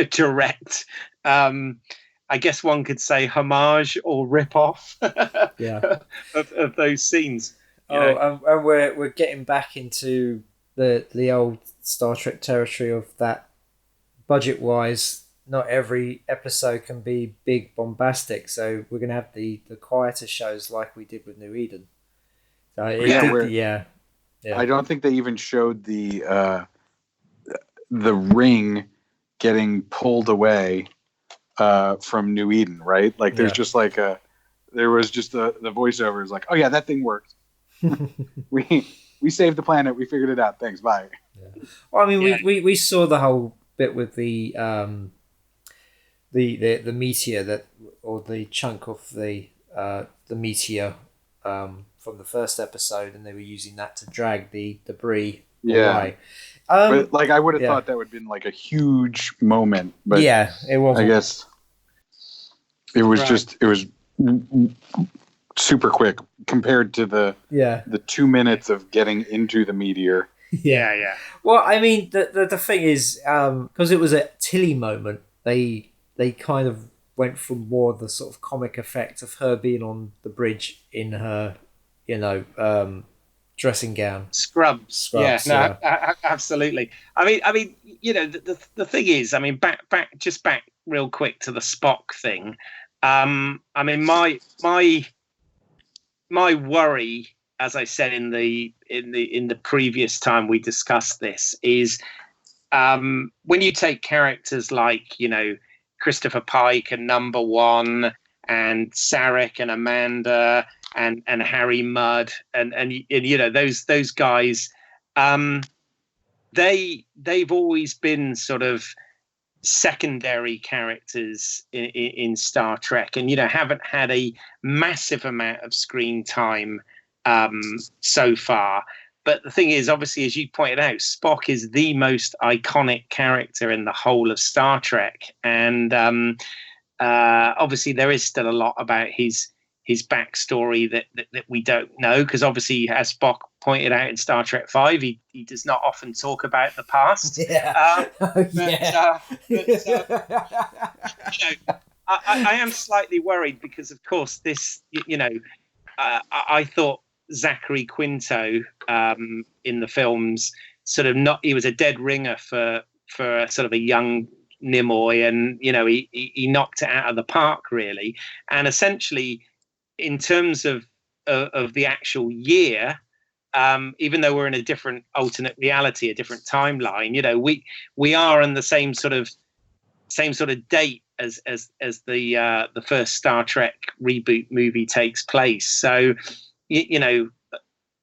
direct, I guess one could say, homage or rip off of those scenes. And we're getting back into the old Star Trek territory of that. Budget wise, not every episode can be big bombastic, so we're gonna have the quieter shows like we did with New Eden. I don't think they even showed the ring getting pulled away from New Eden, right? Like there's just like there was just the voiceover is like, oh yeah, that thing worked. we saved the planet. We figured it out. Thanks. Bye. Yeah. Well, I mean, we saw the whole bit with the meteor that, or the chunk of the meteor from the first episode, and they were using that to drag the debris away. But like I would have thought that would have been like a huge moment, but it wasn't. I guess it was it was super quick compared to the 2 minutes of getting into the meteor. Yeah. Well, I mean, the thing is, because it was a Tilly moment, they kind of went for more the sort of comic effect of her being on the bridge in her, dressing gown, scrubs. Absolutely. I mean, the thing is, I mean, back real quick to the Spock thing. I mean, my worry, as I said in the previous time we discussed this, is when you take characters like Christopher Pike and Number One and Sarek and Amanda and Harry Mudd and those guys, they've always been sort of secondary characters in Star Trek, and haven't had a massive amount of screen time so far. But the thing is, obviously, as you pointed out, Spock is the most iconic character in the whole of Star Trek, and obviously there is still a lot about his backstory that we don't know, because obviously, as Spock pointed out in Star Trek V, he does not often talk about the past. Yeah. I am slightly worried because, of course, this, I thought Zachary Quinto in the films he was a dead ringer for sort of a young Nimoy, and he knocked it out of the park, really. And essentially, in terms of the actual year, even though we're in a different alternate reality, a different timeline, we are on the same sort of date as the first Star Trek reboot movie takes place. So,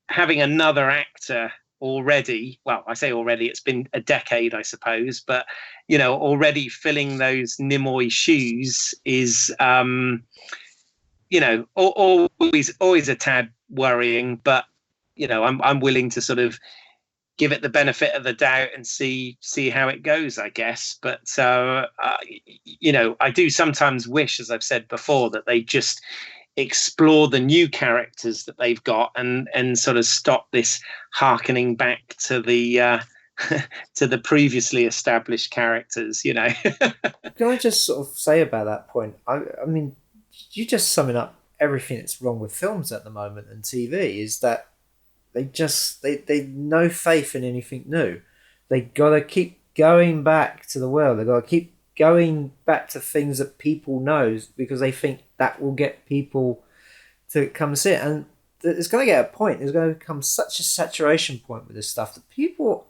having another actor already, well, I say already, it's been a decade, I suppose, but already filling those Nimoy shoes is always a tad worrying, but I'm willing to sort of give it the benefit of the doubt and see how it goes, I guess. But I do sometimes wish, as I've said before, that they just explore the new characters that they've got and sort of stop this harkening back to the to the previously established characters. Can I just sort of say about that point? I mean, you just summing up everything that's wrong with films at the moment and TV is that they no faith in anything new. They gotta keep going back to the world. They gotta keep going back to things that people know because they think that will get people to come see it. And it's going to get a point. There's going to become such a saturation point with this stuff that people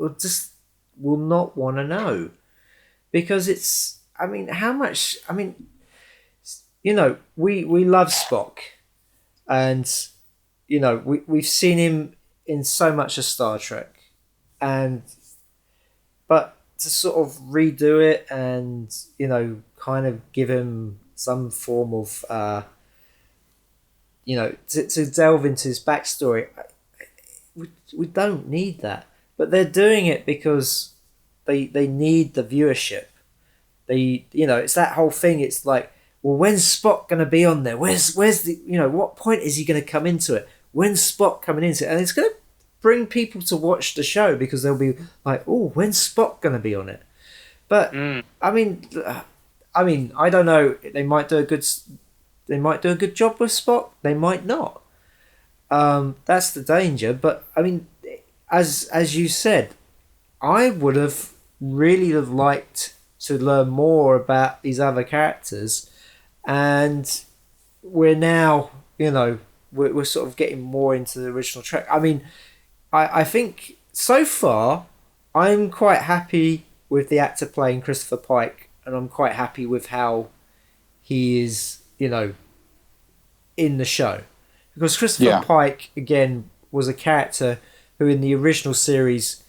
will not want to know, because it's. I mean, how much? I mean, we love Spock, and we've seen him in so much of Star Trek, but to sort of redo it and kind of give him some form of to delve into his backstory, we don't need that. But they're doing it because they need the viewership. It's that whole thing. It's like, well, when's Spock going to be on there? Where's the what point is he going to come into it? When's Spock coming into it? And it's going to bring people to watch the show because they'll be like, oh, when's Spock going to be on it? But I mean, I don't know. They might do a good job with Spock. They might not. That's the danger. But I mean, as you said, I would have really liked to learn more about these other characters, and we're now, we're sort of getting more into the original Trek. I mean, I think so far I'm quite happy with the actor playing Christopher Pike, and I'm quite happy with how he is, in the show. Because Christopher Pike, again, was a character who in the original series,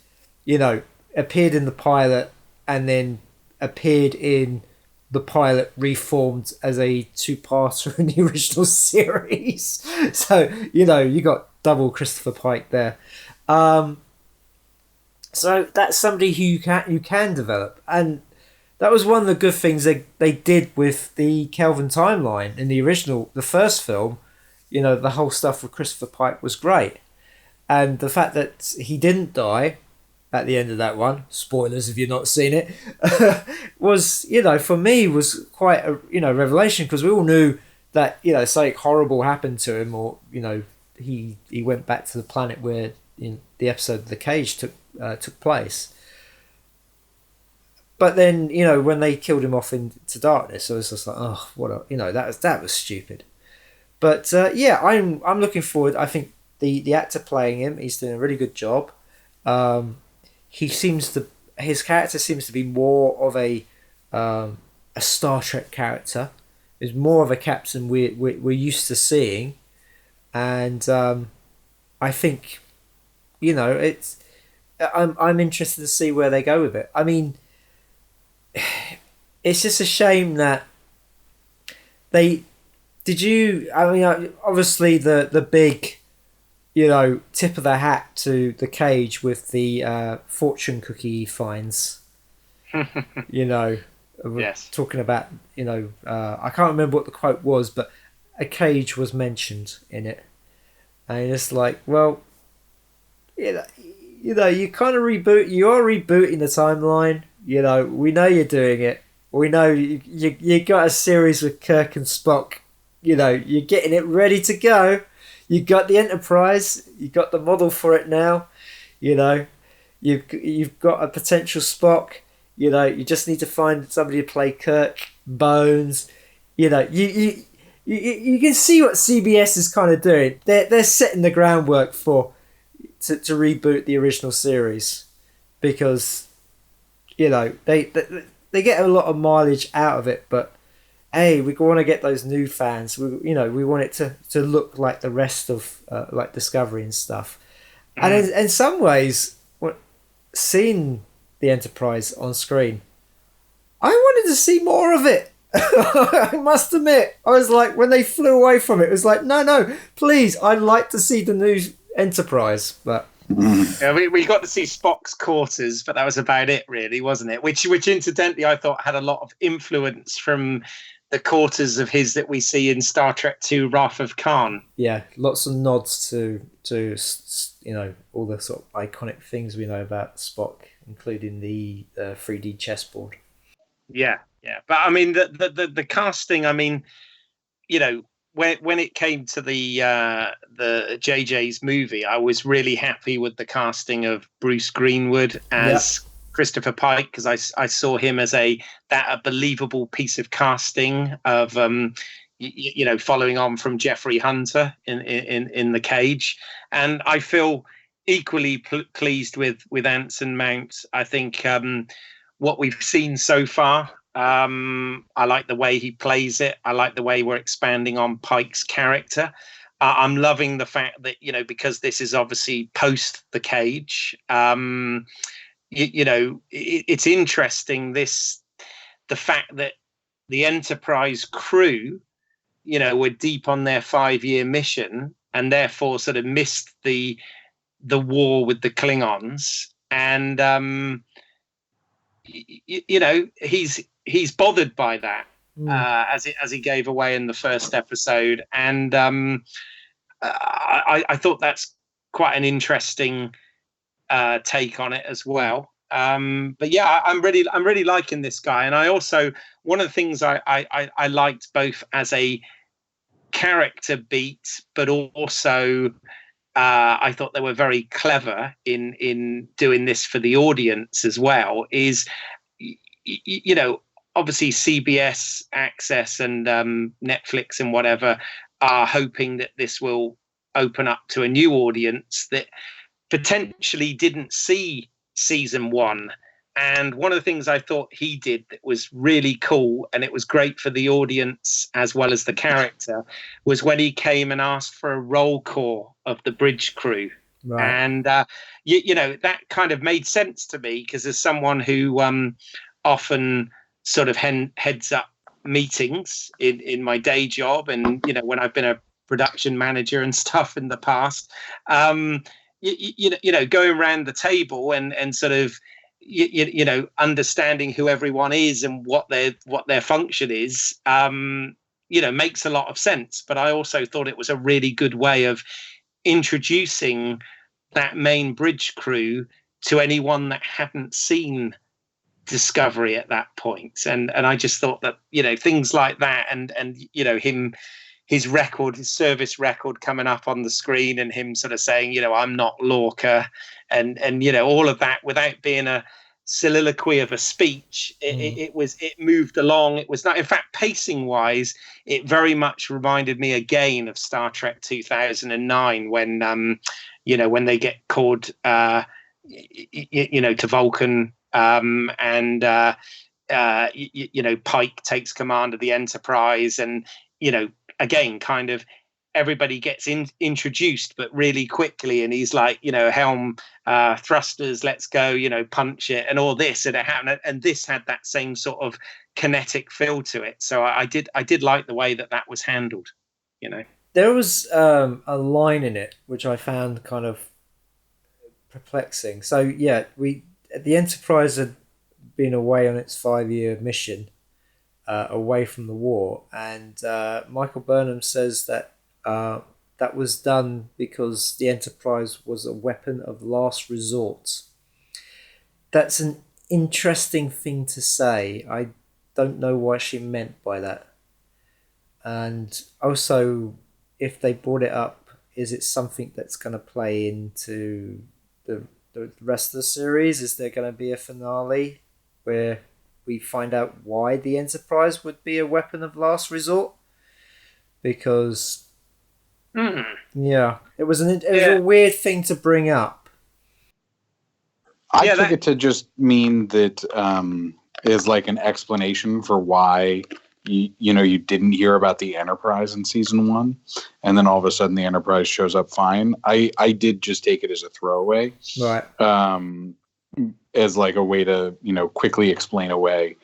appeared in the pilot and then appeared in the pilot reformed as a two-parter in the original series. So, you got double Christopher Pike there. So that's somebody who you can develop, and that was one of the good things they did with the Kelvin timeline in the first film. The whole stuff with Christopher Pike was great, and the fact that he didn't die at the end of that one, spoilers if you've not seen it, was for me was quite a revelation, because we all knew that something horrible happened to him, or he went back to the planet where in the episode The Cage took place. But then when they killed him off into darkness, I was just like, oh, that was stupid. But I'm looking forward. I think the actor playing him, he's doing a really good job. His character seems to be more of a Star Trek character. Is more of a captain we're used to seeing, and I think it's I'm interested to see where they go with it. I mean, it's just a shame that they did you. I mean, obviously the big, tip of the hat to the Cage with the fortune cookie finds. Yes. Talking about, I can't remember what the quote was, but a cage was mentioned in it, and it's like, well, you kind of you are rebooting the timeline. We know you're doing it. We know you got a series with Kirk and Spock. You're getting it ready to go. You got the Enterprise. You got the model for it now. You've got a potential Spock. You just need to find somebody to play Kirk. Bones. You can see what CBS is kind of doing. They're setting the groundwork to reboot the original series, because they get a lot of mileage out of it, but hey, we want to get those new fans. We want it to look like the rest of like Discovery and stuff. And in some ways, seeing the Enterprise on screen, I wanted to see more of it. I must admit, I was like, when they flew away from it, it was like, no, please, I'd like to see the new Enterprise. But yeah, we got to see Spock's quarters, but that was about it, really, wasn't it? Which incidentally, I thought had a lot of influence from the quarters of his that we see in Star Trek II: Wrath of Khan. Yeah, lots of nods to all the sort of iconic things we know about Spock, including the 3D chessboard. Yeah. But I mean, the casting. I mean, when it came to the JJ's movie, I was really happy with the casting of Bruce Greenwood as Christopher Pike, because I saw him as a believable piece of casting of following on from Jeffrey Hunter in the Cage, and I feel equally pleased with Anson Mount. I think what we've seen so far. I like the way he plays it. I like the way we're expanding on Pike's character. I'm loving the fact that, because this is obviously post the Cage, it's interesting, the fact that the Enterprise crew, were deep on their 5-year mission and therefore sort of missed the war with the Klingons. And, he's bothered by that, as he gave away in the first episode, and I thought that's quite an interesting take on it as well. But yeah, I'm really liking this guy, and I also, one of the things I liked both as a character beat, but also I thought they were very clever in doing this for the audience as well, is obviously CBS Access and Netflix and whatever are hoping that this will open up to a new audience that potentially didn't see season 1. And one of the things I thought he did that was really cool, and it was great for the audience as well as the character, was when he came and asked for a roll call of the bridge crew. Right. And, that kind of made sense to me, because as someone who often sort of heads up meetings in my day job, and, when I've been a production manager and stuff in the past, going around the table and sort of, understanding who everyone is and what their function is, makes a lot of sense. But I also thought it was a really good way of introducing that main bridge crew to anyone that hadn't seen Discovery at that point. And I just thought that, things like that, and his service record coming up on the screen, and him sort of saying, I'm not Lorca, and all of that without being a soliloquy of a speech. It moved along. It was not, in fact, pacing wise, it very much reminded me again of Star Trek 2009, when when they get called to Vulcan, and Pike takes command of the Enterprise, and again, kind of everybody gets introduced, but really quickly, and he's like, helm, thrusters, let's go, punch it, and all this, and it happened, and this had that same sort of kinetic feel to it. So I did like the way that was handled. There was a line in it which I found kind of perplexing. So yeah, the Enterprise had been away on its 5-year mission away from the war, and Michael Burnham says that that was done because the Enterprise was a weapon of last resort. That's an interesting thing to say. I don't know what she meant by that. And also, if they brought it up, is it something that's going to play into the rest of the series? Is there going to be a finale where we find out why the Enterprise would be a weapon of last resort? Because it was a weird thing to bring up. I took it to just mean that is like an explanation for why you didn't hear about the Enterprise in season 1, and then all of a sudden the Enterprise shows up fine. I did just take it as a throwaway, right? As like a way to quickly explain away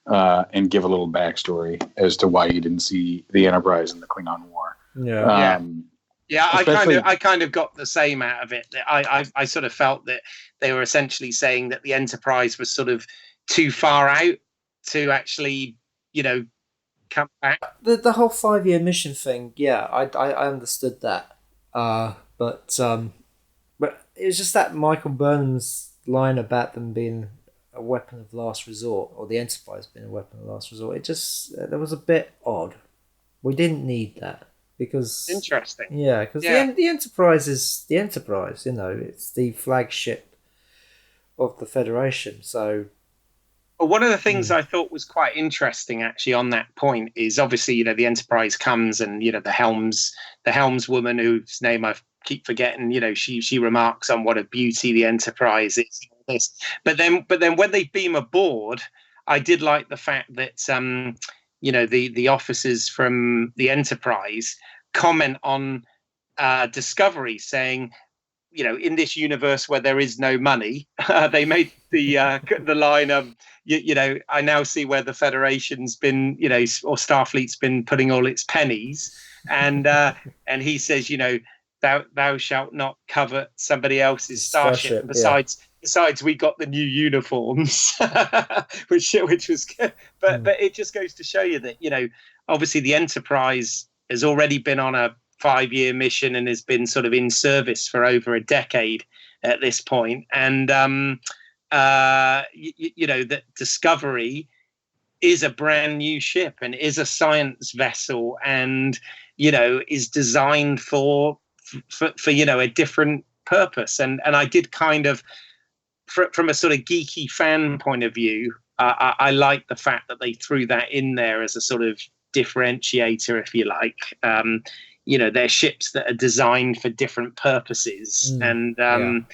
and give a little backstory as to why you didn't see the Enterprise in the Klingon War. I kind of got the same out of it. I sort of felt that they were essentially saying that the Enterprise was sort of too far out to actually, come back. The whole 5-year mission thing, I understood that. But it was just that Michael Burnham's line about them being a weapon of last resort, or the Enterprise being a weapon of last resort. It just that was a bit odd. We didn't need that. Because interesting, because the Enterprise is the Enterprise. It's the flagship of the Federation. So, well, one of the things I thought was quite interesting, actually, on that point is obviously the Enterprise comes and the helmswoman whose name I keep forgetting. She remarks on what a beauty the Enterprise is. This, but then when they beam aboard, I did like the fact that the officers from the Enterprise comment on Discovery, saying, in this universe where there is no money, they made the line of, I now see where the Federation's been, or Starfleet's been putting all its pennies, and he says, thou shalt not covet somebody else's starship. Besides, we got the new uniforms, which was good. But it just goes to show you that obviously the Enterprise has already been on a 5-year mission and has been sort of in service for over a decade at this point, and that Discovery is a brand new ship and is a science vessel, and is designed for a different purpose, and I did kind of, from a sort of geeky fan point of view, I like the fact that they threw that in there as a sort of differentiator, if you like. They're ships that are designed for different purposes, and I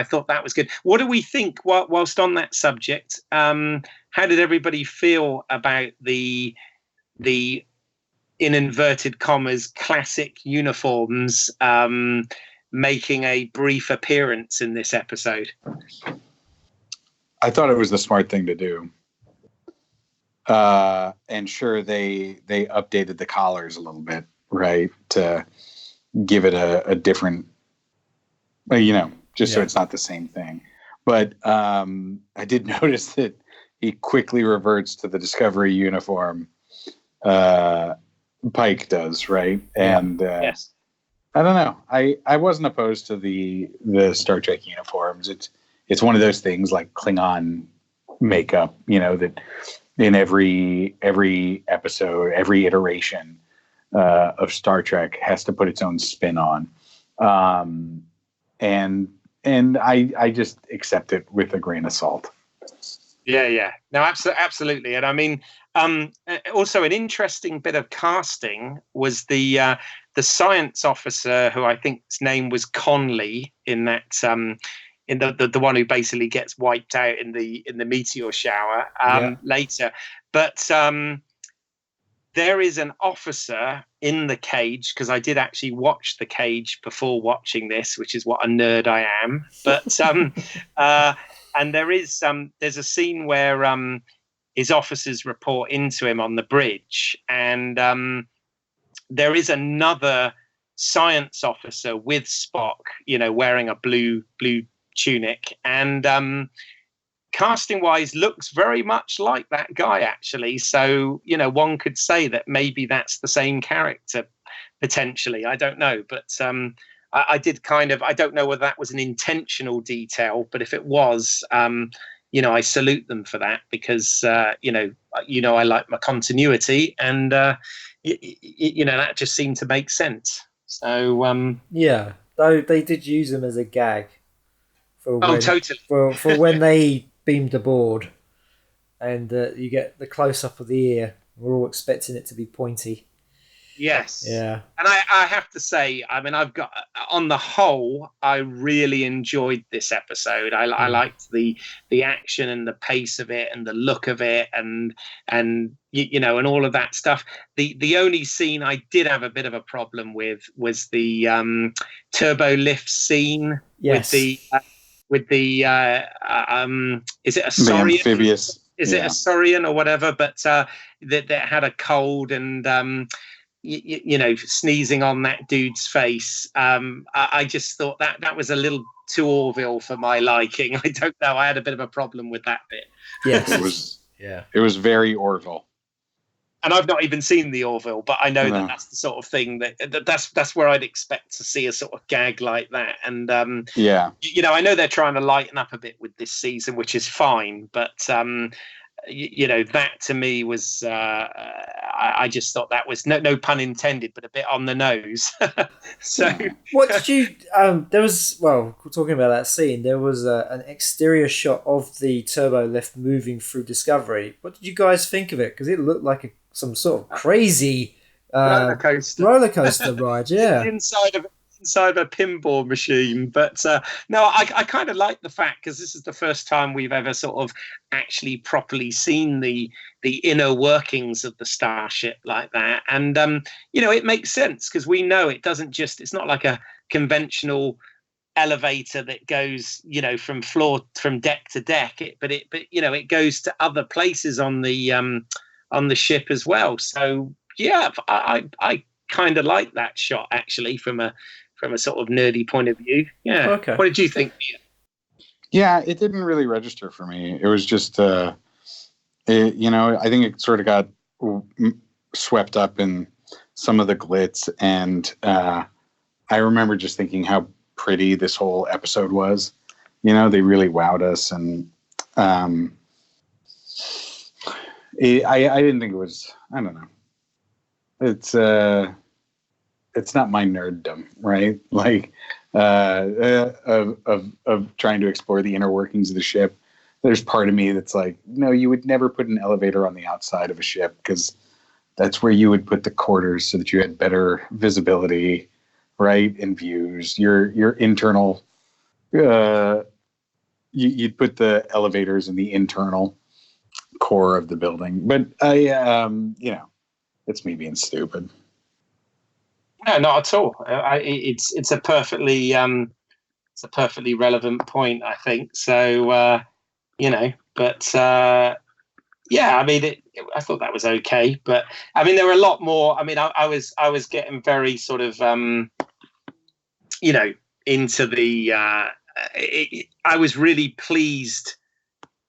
thought that was good. What do we think, whilst on that subject? How did everybody feel about the in inverted commas classic uniforms making a brief appearance in this episode? I thought it was the smart thing to do. And sure, they updated the collars a little bit, right, to give it a different, so it's not the same thing. But I did notice that he quickly reverts to the Discovery uniform. Pike does, right? And yes. I don't know. I wasn't opposed to the Star Trek uniforms. It's one of those things like Klingon makeup, that in every episode, every iteration of Star Trek has to put its own spin on, and I just accept it with a grain of salt. Yeah. No, absolutely. And I mean, also an interesting bit of casting was the science officer, who I think his name was Conley, in that in the one who basically gets wiped out in the meteor shower later. But there is an officer in the cage, because I did actually watch the cage before watching this, which is what a nerd I am. But and there's a scene where his officers report into him on the bridge, and there is another science officer with Spock, wearing a blue tunic, and casting wise looks very much like that guy, actually. So, one could say that maybe that's the same character potentially. I don't know. But I did I don't know whether that was an intentional detail, but if it was, I salute them for that, because, I like my continuity, and, that just seemed to make sense. So, Yeah, though they did use him as a gag for totally. for when they beamed aboard, and you get the close up of the ear. We're all expecting it to be pointy. Yes. Yeah. And I have to say, I mean, on the whole, I really enjoyed this episode. I liked the action and the pace of it and the look of it, and and all of that stuff. The only scene I did have a bit of a problem with was the turbo lift scene. Yes. With the is it a Saurian? The amphibious. Is it a Saurian or whatever? But that had a cold, and sneezing on that dude's face. I just thought that was a little too Orville for my liking. I don't know. I had a bit of a problem with that bit. Yes. It was. Yeah. It was very Orville. And I've not even seen the Orville, but I know that's the sort of thing that's where I'd expect to see a sort of gag like that. And I know they're trying to lighten up a bit with this season, which is fine, but that to me was I just thought that was no pun intended, but a bit on the nose. So what did you there was, well, talking about that scene, there was an exterior shot of the turbo lift moving through Discovery. What did you guys think of it? Because it looked like some sort of crazy roller coaster ride. Yeah. inside of a pinball machine. But no, I kind of like the fact, because this is the first time we've ever sort of actually properly seen the inner workings of the starship like that. And it makes sense, because we know it's not like a conventional elevator that goes from deck to deck, but it goes to other places on the ship as well. So yeah, I kind of like that shot, actually, from a sort of nerdy point of view. Yeah. Okay. What did you think? Yeah, it didn't really register for me. It was just, I think it sort of got swept up in some of the glitz. And I remember just thinking how pretty this whole episode was. They really wowed us. And I didn't think it was, I don't know. It's not my nerddom, right? Like of trying to explore the inner workings of the ship. There's part of me that's like, no, you would never put an elevator on the outside of a ship, because that's where you would put the quarters so that you had better visibility, right? And views. Your internal, you'd put the elevators in the internal core of the building. But it's me being stupid. No, not at all. It's a perfectly relevant point, I think. So but yeah, I mean, I thought that was okay. But I mean, there were a lot more. I mean, I was getting very sort of into the. I was really pleased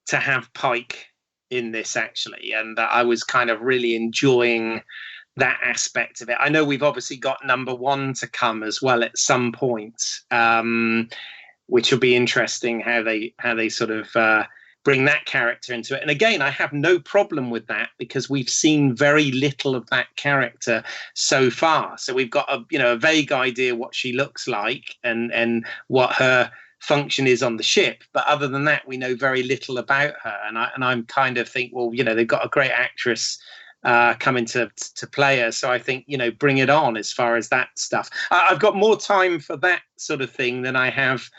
to have Pike in this, actually, and I was kind of really enjoying that aspect of it. I know we've obviously got number 1 to come as well at some point, which will be interesting how they sort of bring that character into it. And again, I have no problem with that, because we've seen very little of that character so far. So we've got a vague idea what she looks like and what her function is on the ship, but other than that, we know very little about her. And I'm kind of think, well, they've got a great actress coming to play her, so I think bring it on as far as that stuff. I've got more time for that sort of thing than I have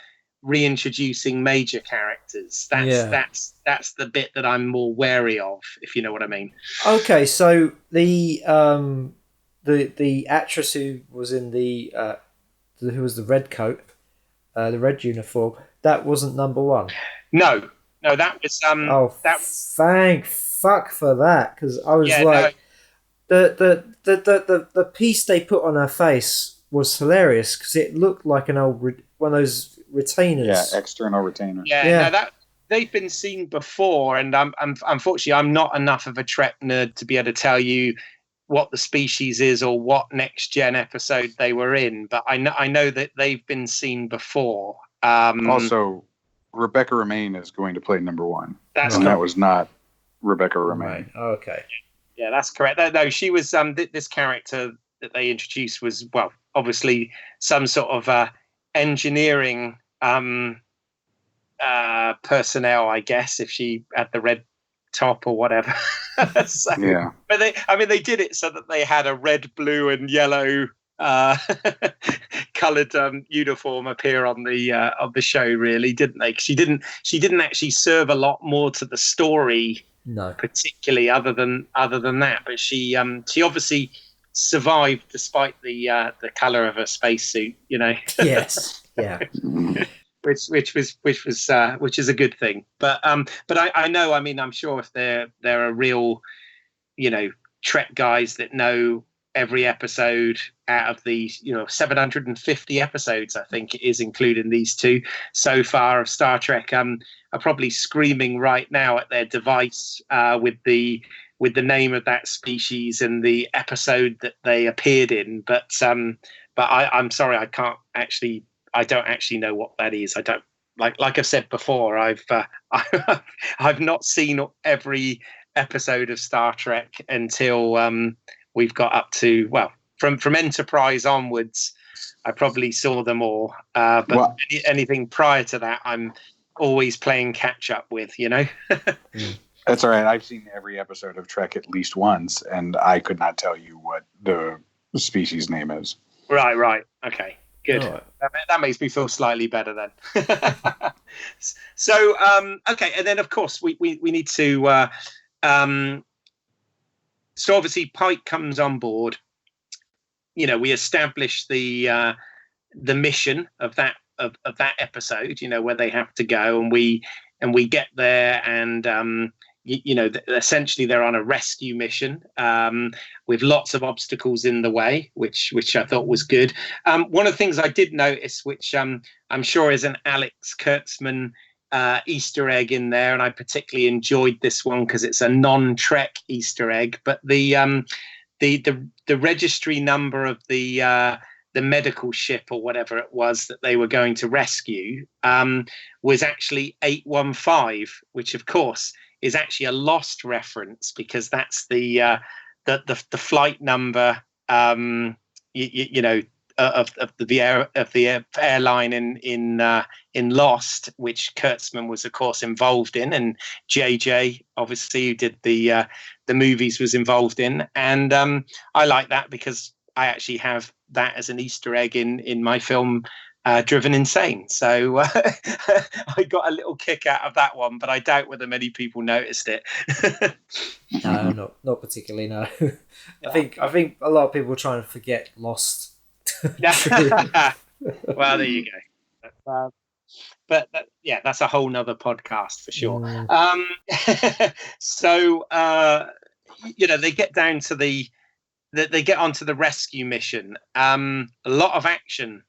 reintroducing major characters. That's the bit that I'm more wary of, if you know what I mean. Okay, so the actress who was in who was the red coat, the red uniform, that wasn't number one. No, that was thank fuck for that, because I was the piece they put on her face was hilarious because it looked like an old one of those retainers. Yeah, external retainer. Yeah. No, that they've been seen before, and unfortunately I'm not enough of a Trek nerd to be able to tell you what the species is or what next gen episode they were in, but I know that they've been seen before. Also, Rebecca Romaine is going to play number one. That was not Rebecca Romaine. Right. Oh, okay. Yeah, that's correct. No, she was this character that they introduced was, well, obviously some sort of engineering personnel, I guess, if she had the red top or whatever. So, yeah. But they did it so that they had a red, blue, and yellow coloured uniform appear on the show, really, didn't they? She didn't actually serve a lot more to the story, no, particularly other than that. But she obviously survived despite the colour of her spacesuit, you know. Yes, yeah. Which is a good thing. But I know, I mean, I'm sure if there are real, you know, Trek guys that know every episode out of these, you know, 750 episodes, I think it is, including these two so far of Star Trek, are probably screaming right now at their device with the name of that species and the episode that they appeared in. But I'm sorry, I don't actually know what that is. I don't like I've said before. I've not seen every episode of Star Trek until we've got up to, well, from Enterprise onwards. I probably saw them all, but anything prior to that, I'm always playing catch up with. You know. That's all right. I've seen every episode of Trek at least once, and I could not tell you what the species name is. Right. Okay. Good. Right. That makes me feel slightly better then. So, okay, and then of course we need to. So obviously Pike comes on board. You know, we establish the mission of that episode. You know, where they have to go, and we get there, and you know, essentially they're on a rescue mission with lots of obstacles in the way, which I thought was good. One of the things I did notice, which I'm sure is an Alex Kurtzman Easter egg in there, and I particularly enjoyed this one because it's a non-Trek Easter egg. But the registry number of the medical ship or whatever it was that they were going to rescue was actually 815, which of course is actually a Lost reference, because that's the flight number, you know, of the airline in Lost, which Kurtzman was of course involved in, and JJ obviously, who did the movies, was involved in, and I like that because I actually have that as an Easter egg in my film Driven Insane. So I got a little kick out of that one, but I doubt whether many people noticed it. No, not particularly. No, I think a lot of people are trying to forget Lost. Well, there you go. But yeah, that's a whole nother podcast for sure. So you know, they get down to they get onto the rescue mission. A lot of action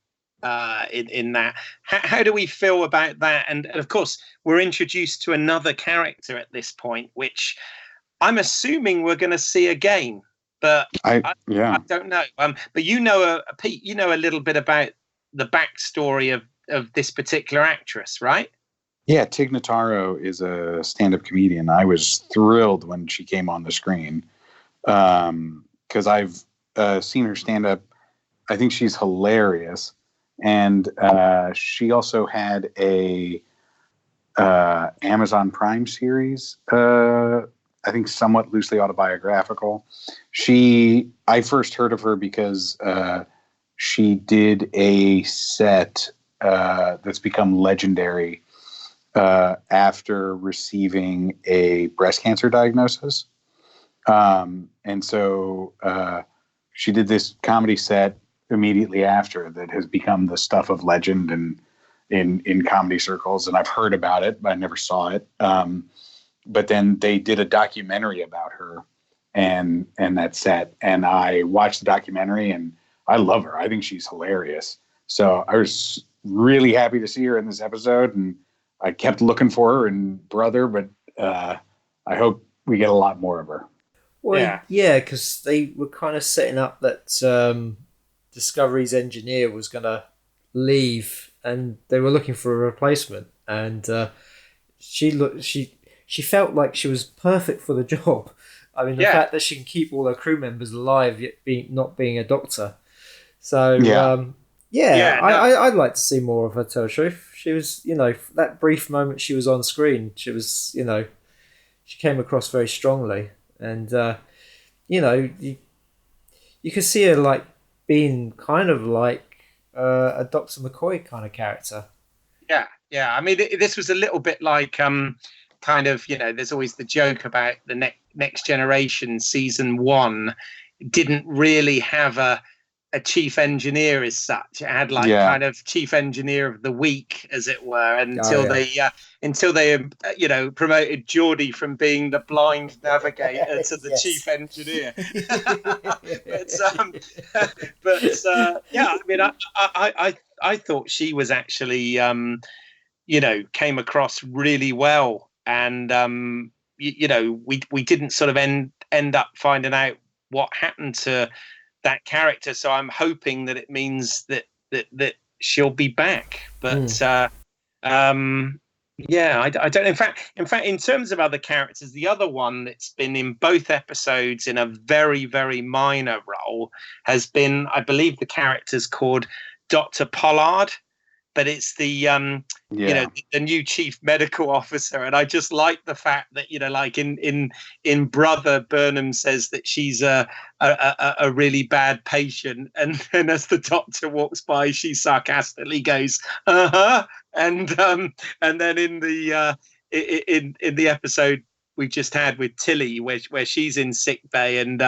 in that. How do we feel about that? And of course, we're introduced to another character at this point, which I'm assuming we're going to see again. But I don't know. But you know, Pete, you know a little bit about the backstory of this particular actress, right? Yeah, Tig Notaro is a stand-up comedian. I was thrilled when she came on the screen because I've seen her stand-up. I think she's hilarious. And she also had a Amazon Prime series, I think somewhat loosely autobiographical. I first heard of her because she did a set that's become legendary after receiving a breast cancer diagnosis. And so she did this comedy set immediately after that has become the stuff of legend and in comedy circles. And I've heard about it, but I never saw it. But then they did a documentary about her and that set. And I watched the documentary and I love her. I think she's hilarious. So I was really happy to see her in this episode, and I kept looking for her in Brother, but I hope we get a lot more of her. Well, yeah, because they were kind of setting up that Discovery's engineer was going to leave, and they were looking for a replacement. And she felt like she was perfect for the job. I mean, the fact that she can keep all her crew members alive, yet not being a doctor. So I'd like to see more of her tell truth. She was, that brief moment she was on screen, she was, she came across very strongly. And, you could see her like being kind of like a Dr. McCoy kind of character. Yeah. I mean, this was a little bit like kind of, there's always the joke about the Next Generation season 1 didn't really have a chief engineer as such. It had kind of chief engineer of the week, as it were, until they promoted Geordie from being the blind navigator to the chief engineer. I mean, I thought she was actually came across really well, and we didn't sort of end up finding out what happened to that character, so I'm hoping that it means that she'll be back. But I don't know. In fact, in terms of other characters, the other one that's been in both episodes in a very, very minor role has been, I believe, the character's called Dr. Pollard, but it's the the new chief medical officer. And I just like the fact that, like in Brother, Burnham says that she's a really bad patient, and then as the doctor walks by, she sarcastically goes, and then in the episode we just had with Tilly, where she's in sick bay, and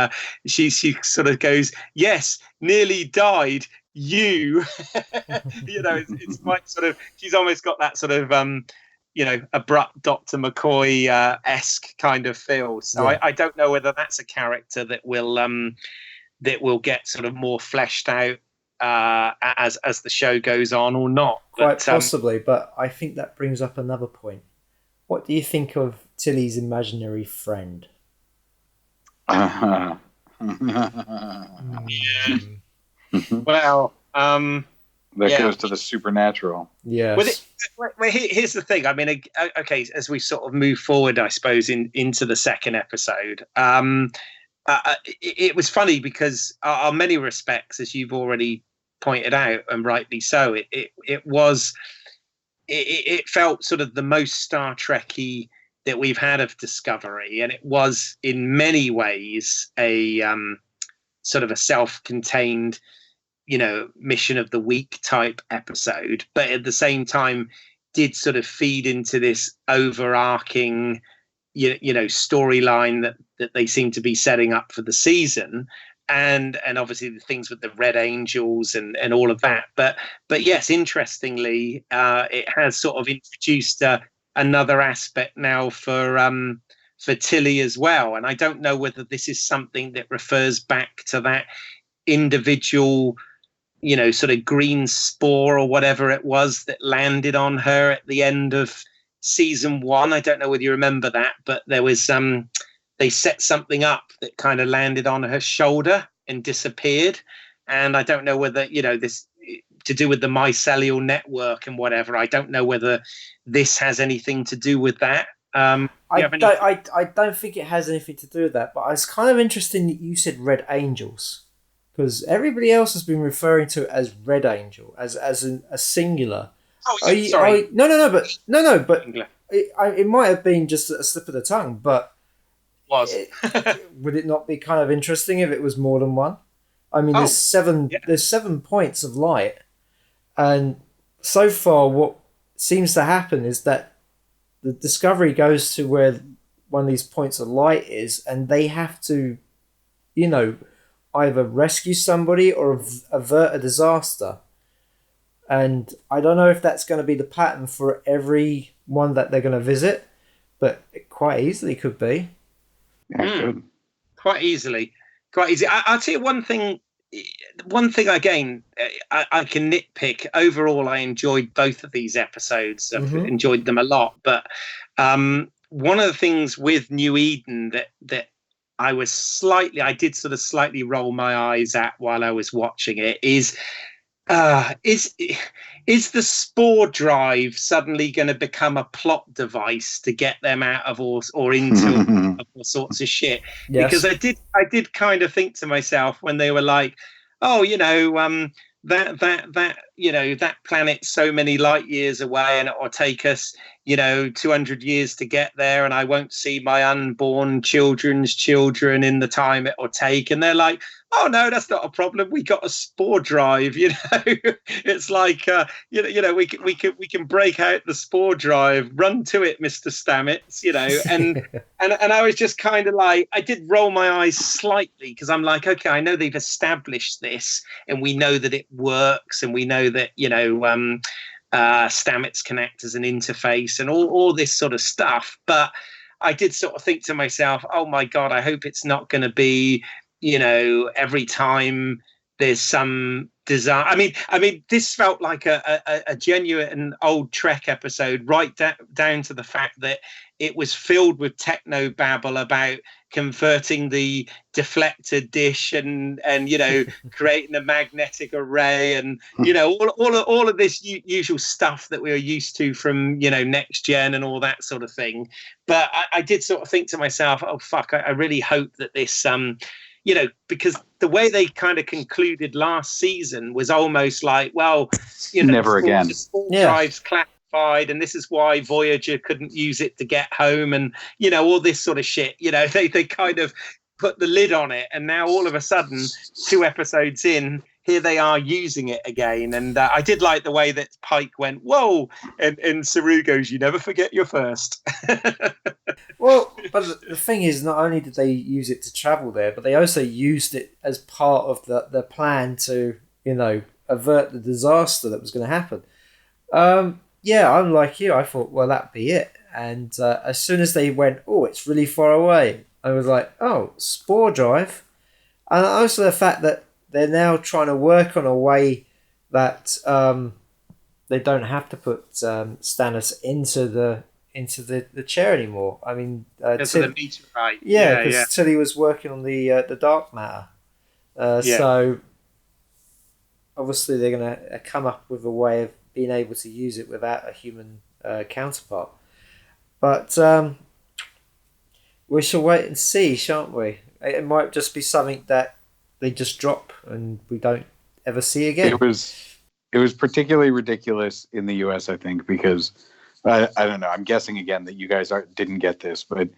she sort of goes, "Yes, nearly died. You," it's quite sort of, she's almost got that sort of abrupt Dr. McCoy esque kind of feel. So I don't know whether that's a character that will get sort of more fleshed out as the show goes on, or not. Quite possibly, but I think that brings up another point. What do you think of Tilly's imaginary friend? Well, that goes to the supernatural. Yes. Well, here's the thing. I mean, okay, as we sort of move forward, I suppose, into the second episode, it was funny because, on many respects, as you've already pointed out, and rightly so, it felt sort of the most Star Trek-y that we've had of Discovery, and it was in many ways a sort of a self-contained, mission of the week type episode, but at the same time did sort of feed into this overarching storyline that they seem to be setting up for the season, and obviously the things with the Red Angels and all of that, but yes, interestingly, it has sort of introduced another aspect now for Tilly as well. And I don't know whether this is something that refers back to that individual, sort of green spore or whatever it was that landed on her at the end of season 1. I don't know whether you remember that, but there was they set something up that kind of landed on her shoulder and disappeared. And I don't know whether, this to do with the mycelial network and whatever. I don't know whether this has anything to do with that. I don't think it has anything to do with that, but it's kind of interesting that you said Red Angels, because everybody else has been referring to it as Red Angel, as a singular. Oh, yeah, sorry. But it might have been just a slip of the tongue, but would it not be kind of interesting if it was more than one? I mean, there's 7 points of light, and so far, what seems to happen is that the Discovery goes to where one of these points of light is, and they have to, you know, either rescue somebody or avert a disaster. And I don't know if that's going to be the pattern for every one that they're going to visit, but it quite easily could be. Yeah, good. Quite easily. Quite easy. I'll tell you one thing. One thing again, I can nitpick. Overall, I enjoyed both of these episodes. I've enjoyed them a lot. But one of the things with New Eden that I did sort of slightly roll my eyes at while I was watching it is the spore drive suddenly going to become a plot device to get them out of or into all sorts of shit? Yes. Because I did kind of think to myself when they were like, oh, that planet's so many light years away, and it'll take us 200 years to get there, and I won't see my unborn children's children in the time it'll take. And they're like, oh no, that's not a problem. We got a spore drive. It's like we can break out the spore drive. Run to it, Mr. Stamets. And I was just kind of like, I did roll my eyes slightly because I'm like, okay, I know they've established this, and we know that it works, and we know that Stamets can act as an interface and all this sort of stuff. But I did sort of think to myself, oh my God, I hope it's not going to be, every time there's some design. I mean, this felt like a genuine old Trek episode, right down to the fact that it was filled with techno babble about converting the deflector dish and creating a magnetic array and all of this usual stuff that we are used to from Next Gen and all that sort of thing. But I did sort of think to myself, oh fuck, I really hope that this because the way they kind of concluded last season was almost like, well, never again. The spore drive's classified, and this is why Voyager couldn't use it to get home, and all this sort of shit. They kind of put the lid on it, and now all of a sudden, 2 episodes in, here they are using it again. And I did like the way that Pike went, whoa, and Saru goes, you never forget your first. Well, but the thing is, not only did they use it to travel there, but they also used it as part of the plan to, avert the disaster that was going to happen. I'm like you. I thought, well, that'd be it. And as soon as they went, oh, it's really far away, I was like, oh, spore drive. And also the fact that they're now trying to work on a way that they don't have to put Stannis into the chair anymore. I mean, the meteorite. Yeah, because Tilly was working on the dark matter. So obviously they're going to come up with a way of being able to use it without a human counterpart. But we shall wait and see, shan't we? It might just be something that they just drop and we don't ever see again. It was particularly ridiculous in the US, I think, because I don't know. I'm guessing again that you guys didn't get this, but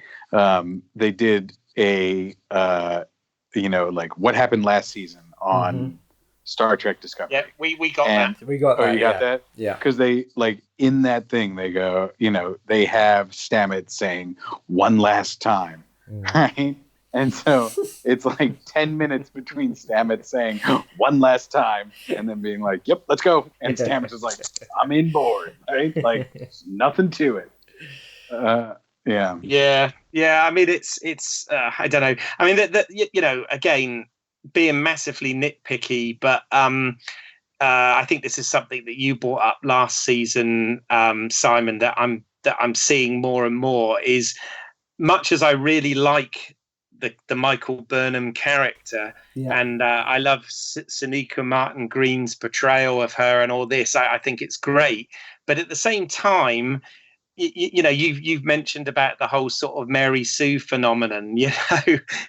they did a like what happened last season on Star Trek Discovery. Yeah, we got that. We got that. Oh, you got that? Yeah. Because they in that thing they go, they have Stamets saying one last time, right? And so it's like 10 minutes between Stamets saying one last time and then being like, yep, let's go. And Stamets is like, I'm in board, right? Like nothing to it. Yeah. I mean, it's I don't know. I mean, again, being massively nitpicky, but I think this is something that you brought up last season, Simon, that I'm seeing more and more is much as I really like the Michael Burnham character, and I love Sonequa Martin Green's portrayal of her and all this. I think it's great, but at the same time, you've mentioned about the whole sort of Mary Sue phenomenon,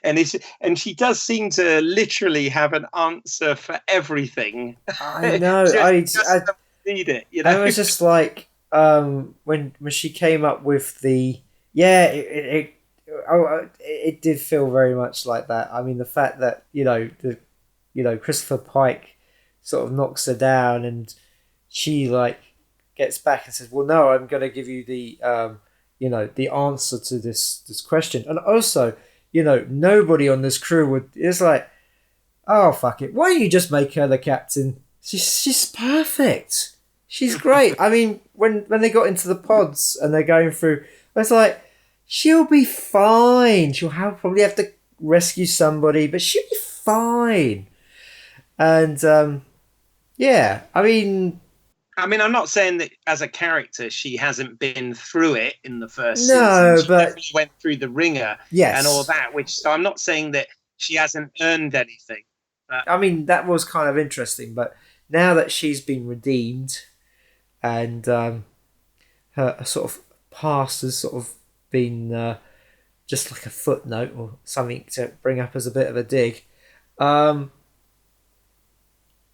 and she does seem to literally have an answer for everything. I know. I need it. I was just like when she came up with the it did feel very much like that. I mean, the fact that Christopher Pike sort of knocks her down, and she like gets back and says, "Well, no, I'm going to give you the the answer to this question." And also, nobody on this crew would. It's like, oh fuck it, why don't you just make her the captain? She's perfect. She's great. I mean, when they got into the pods and they're going through, it's like she'll be fine. She'll probably have to rescue somebody, but she'll be fine. And yeah, I mean, I'm not saying that as a character she hasn't been through it in the first no, season. She but definitely went through the ringer and all that. So I'm not saying that she hasn't earned anything. But I mean, that was kind of interesting. But now that she's been redeemed, and her sort of past has sort of been just like a footnote or something to bring up as a bit of a dig.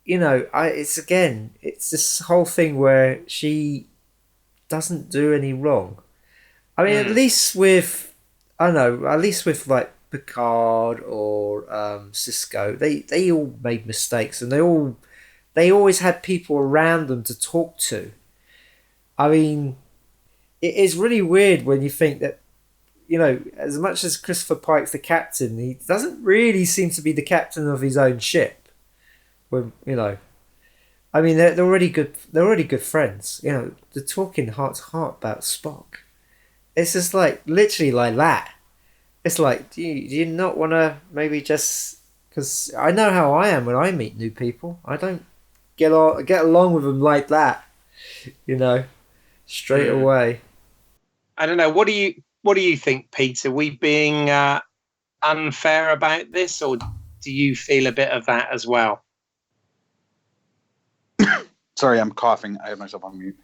It's this whole thing where she doesn't do any wrong. I mean, at least with like Picard or Cisco, they all made mistakes, and they always had people around them to talk to. I mean, it is really weird when you think that, as much as Christopher Pike's the captain, he doesn't really seem to be the captain of his own ship. When I mean, they're already good. They're already good friends. They're talking heart to heart about Spock. It's just like literally like that. It's like, do you not want to maybe just, because I know how I am when I meet new people. I don't get along with them like that. Straight away. I don't know. What do you think, Peter? Are we being unfair about this, or do you feel a bit of that as well? Sorry, I'm coughing. I have myself on mute.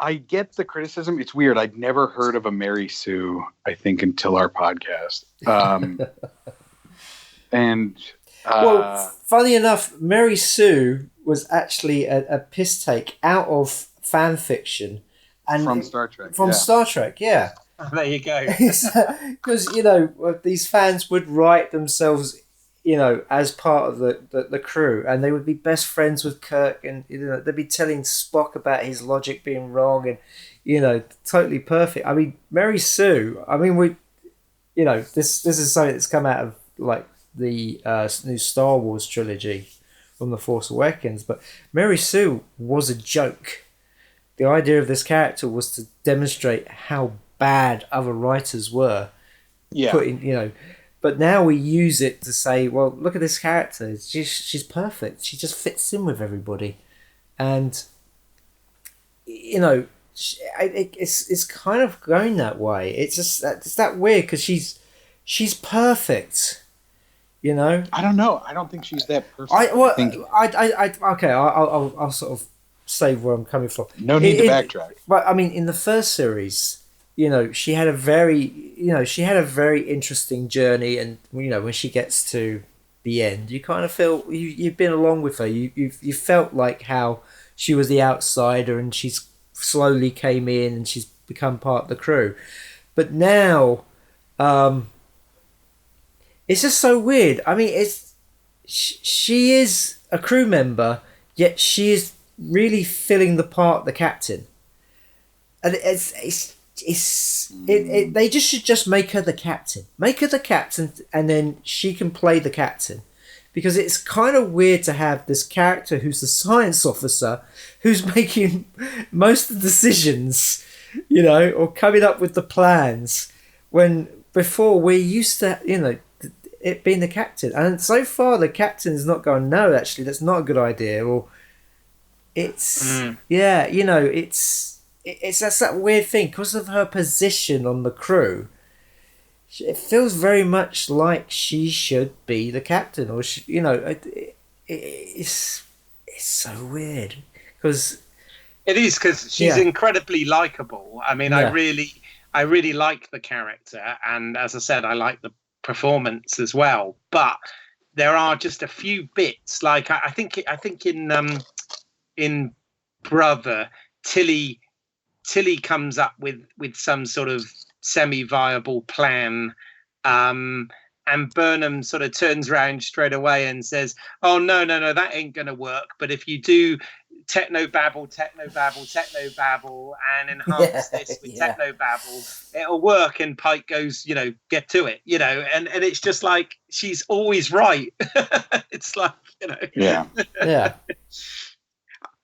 I get the criticism. It's weird. I'd never heard of a Mary Sue, I think, until our podcast. Well, funny enough, Mary Sue was actually a piss take out of fan fiction, and from Star Trek. Star Trek, yeah. There you go. Because these fans would write themselves, as part of the crew, and they would be best friends with Kirk, and they'd be telling Spock about his logic being wrong, and totally perfect. I mean, Mary Sue. I mean, this is something that's come out of like the new Star Wars trilogy from The Force Awakens, but Mary Sue was a joke. The idea of this character was to demonstrate how bad other writers were. Yeah. But now we use it to say, well, look at this character. She's perfect. She just fits in with everybody. And, it's kind of going that way. It's that weird because she's perfect. I don't know. I don't think she's that person. I'll sort of say where I'm coming from. No need to backtrack. But I mean, in the first series, she had a very interesting journey, and when she gets to the end, you kind of feel you've been along with her. You felt like how she was the outsider, and she's slowly came in, and she's become part of the crew. But now, it's just so weird. I mean, she is a crew member, yet she is really filling the part of the captain, and they should just make her the captain. Make her the captain, and then she can play the captain. Because it's kind of weird to have this character who's the science officer, who's making most of the decisions, or coming up with the plans, when before we're used to, it being the captain. And so far the captain is not going, no, actually, that's not a good idea. Or it's, it's that's that weird thing because of her position on the crew. It feels very much like she should be the captain, or it's so weird because she's incredibly likable. I mean, I really like the character, and as I said, I like the performance as well. But there are just a few bits, like I think in Brother, Tilly comes up with some sort of semi-viable plan, and And Burnham sort of turns around straight away and says, "Oh, no, that ain't going to work. But if you do techno-babble, and enhance this with techno-babble, it'll work." And Pike goes, "Get to it," and it's just like, she's always right. It's like, Yeah.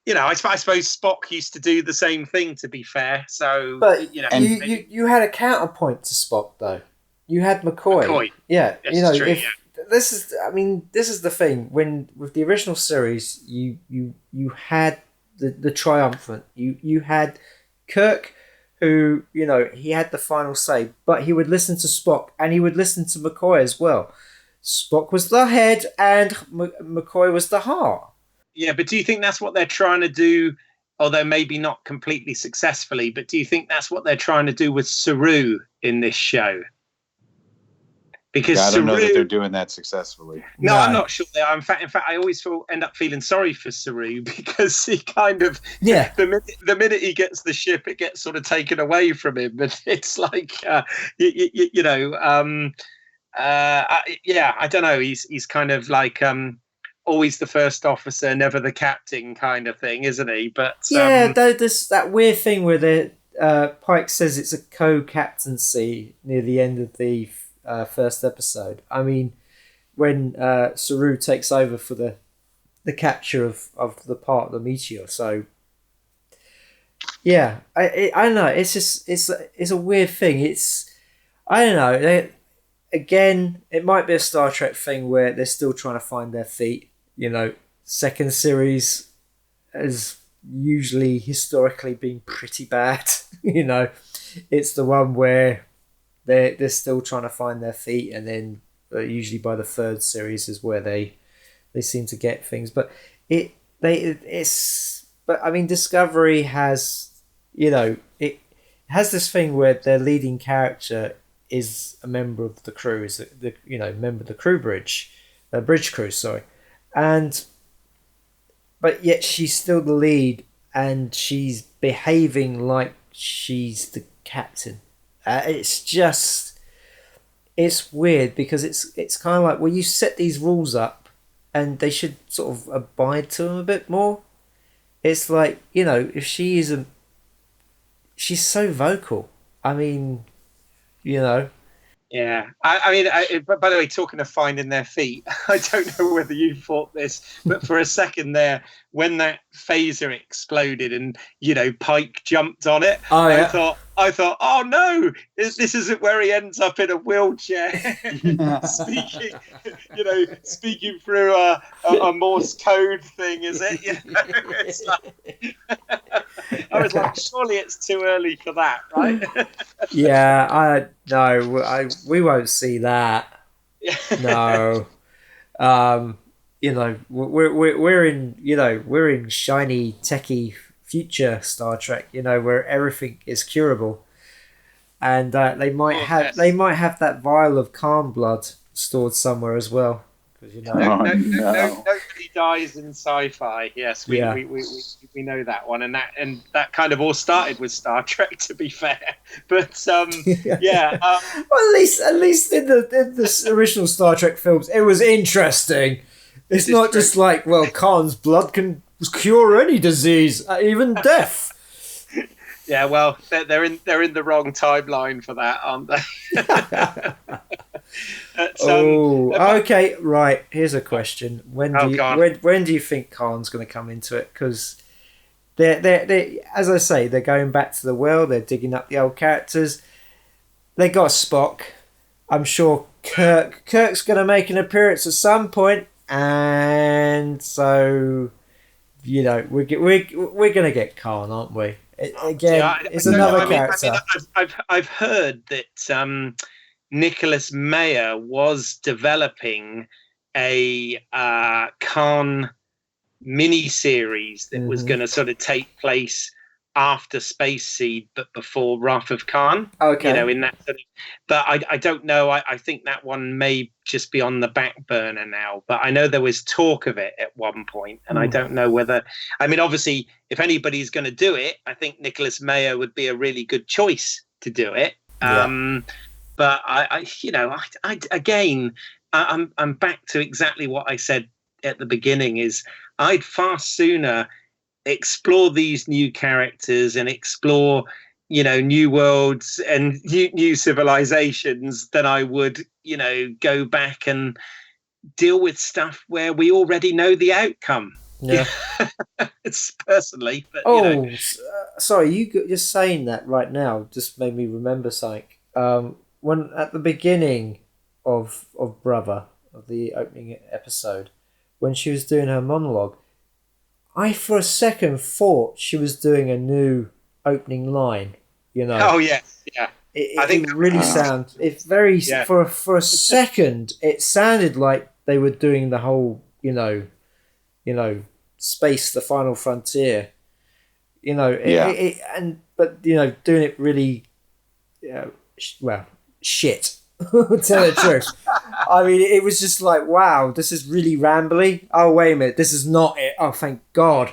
I suppose Spock used to do the same thing, to be fair. So, but you had a counterpoint to Spock, though. You had McCoy. Yeah, this is true, this is the thing. When with the original series, you had the triumphant. You had Kirk, who he had the final say, but he would listen to Spock and he would listen to McCoy as well. Spock was the head and McCoy was the heart. Yeah, but do you think that's what they're trying to do? Although maybe not completely successfully, but do you think that's what they're trying to do with Saru in this show? Because I don't know that they're doing that successfully. No, I'm not sure they are. In fact, I always end up feeling sorry for Saru, because he kind of the minute he gets the ship, it gets sort of taken away from him, and it's like I don't know. He's kind of like always the first officer, never the captain kind of thing, isn't he? But there's that weird thing where Pike says it's a co-captaincy near the end of the first episode. I mean, when Saru takes over for the capture of the part of the meteor. So yeah, I don't know. It's just it's a weird thing. I don't know. Again, it might be a Star Trek thing where they're still trying to find their feet. Second series has usually historically been pretty bad. It's the one where they're still trying to find their feet, and then usually by the third series is where they seem to get things. But Discovery has it has this thing where their leading character is a member of the crew, is the member of the crew bridge crew, sorry, but yet she's still the lead, and she's behaving like she's the captain. It's weird, because it's kind of like, well, you set these rules up, and they should sort of abide to them a bit more. It's like, if she's so vocal. I mean, Yeah, by the way, talking of finding their feet, I don't know whether you thought this, but for a second there, when that phaser exploded and Pike jumped on it, I thought, oh no, this isn't where he ends up in a wheelchair, speaking through a Morse code thing, is it? It's like, I was like, surely it's too early for that, right? Yeah, we won't see that. No, we're in shiny techie future Star Trek, where everything is curable, and they might have that vial of calm blood stored somewhere as well. Nobody dies in sci-fi. Yes, we know that one, and that kind of all started with Star Trek, to be fair. But well, at least in the original Star Trek films, it was interesting. It's not just like, well, Khan's blood can cure any disease, even death. Yeah, well, they're in the wrong timeline for that, aren't they? Okay, right. Here's a question: when do you think Khan's going to come into it? Because they as I say, they're going back to the well. They're digging up the old characters. They got Spock. I'm sure Kirk's going to make an appearance at some point, and so we're going to get Khan, aren't we? It's another character. I've heard that Nicholas Meyer was developing a Khan mini-series that was going to sort of take place after Space Seed, but before Wrath of Khan. Okay. In that sort of, but I don't know. I think that one may just be on the back burner now. But I know there was talk of it at one point, and I don't know whether. I mean, obviously, if anybody's going to do it, I think Nicholas Meyer would be a really good choice to do it. But I'm back to exactly what I said at the beginning. Is I'd far sooner explore these new characters and explore, new worlds and new civilizations than I would, go back and deal with stuff where we already know the outcome. Yeah. It's personally, but sorry, you just saying that right now just made me remember something. When at the beginning of Brother, of the opening episode, when she was doing her monologue, I for a second thought she was doing a new opening line. Oh yeah. I think it really sounds. It very for a second it sounded like they were doing the whole space, the final frontier. But doing it really, shit. Tell the truth. I mean, it was just like, wow, this is really rambly. Oh, wait a minute, this is not it. Oh, thank God.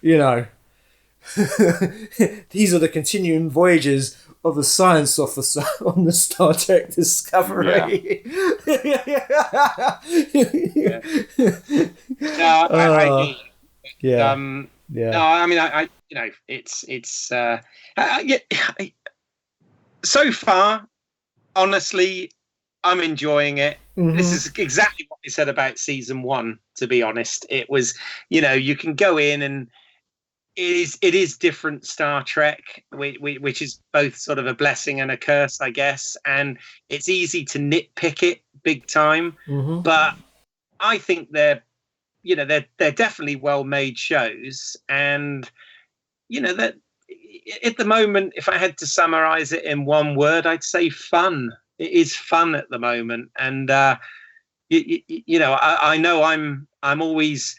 These are the continuing voyages of the science officer on the Star Trek Discovery. No, I mean, so far, honestly, I'm enjoying it. Mm-hmm. This is exactly what we said about season 1, to be honest. It was, you can go in and it is different Star Trek, which is both sort of a blessing and a curse, I guess. And it's easy to nitpick it big time. Mm-hmm. But I think they're definitely well-made shows. And, that at the moment, if I had to summarize it in one word, I'd say fun. It is fun at the moment. And, I know I'm always,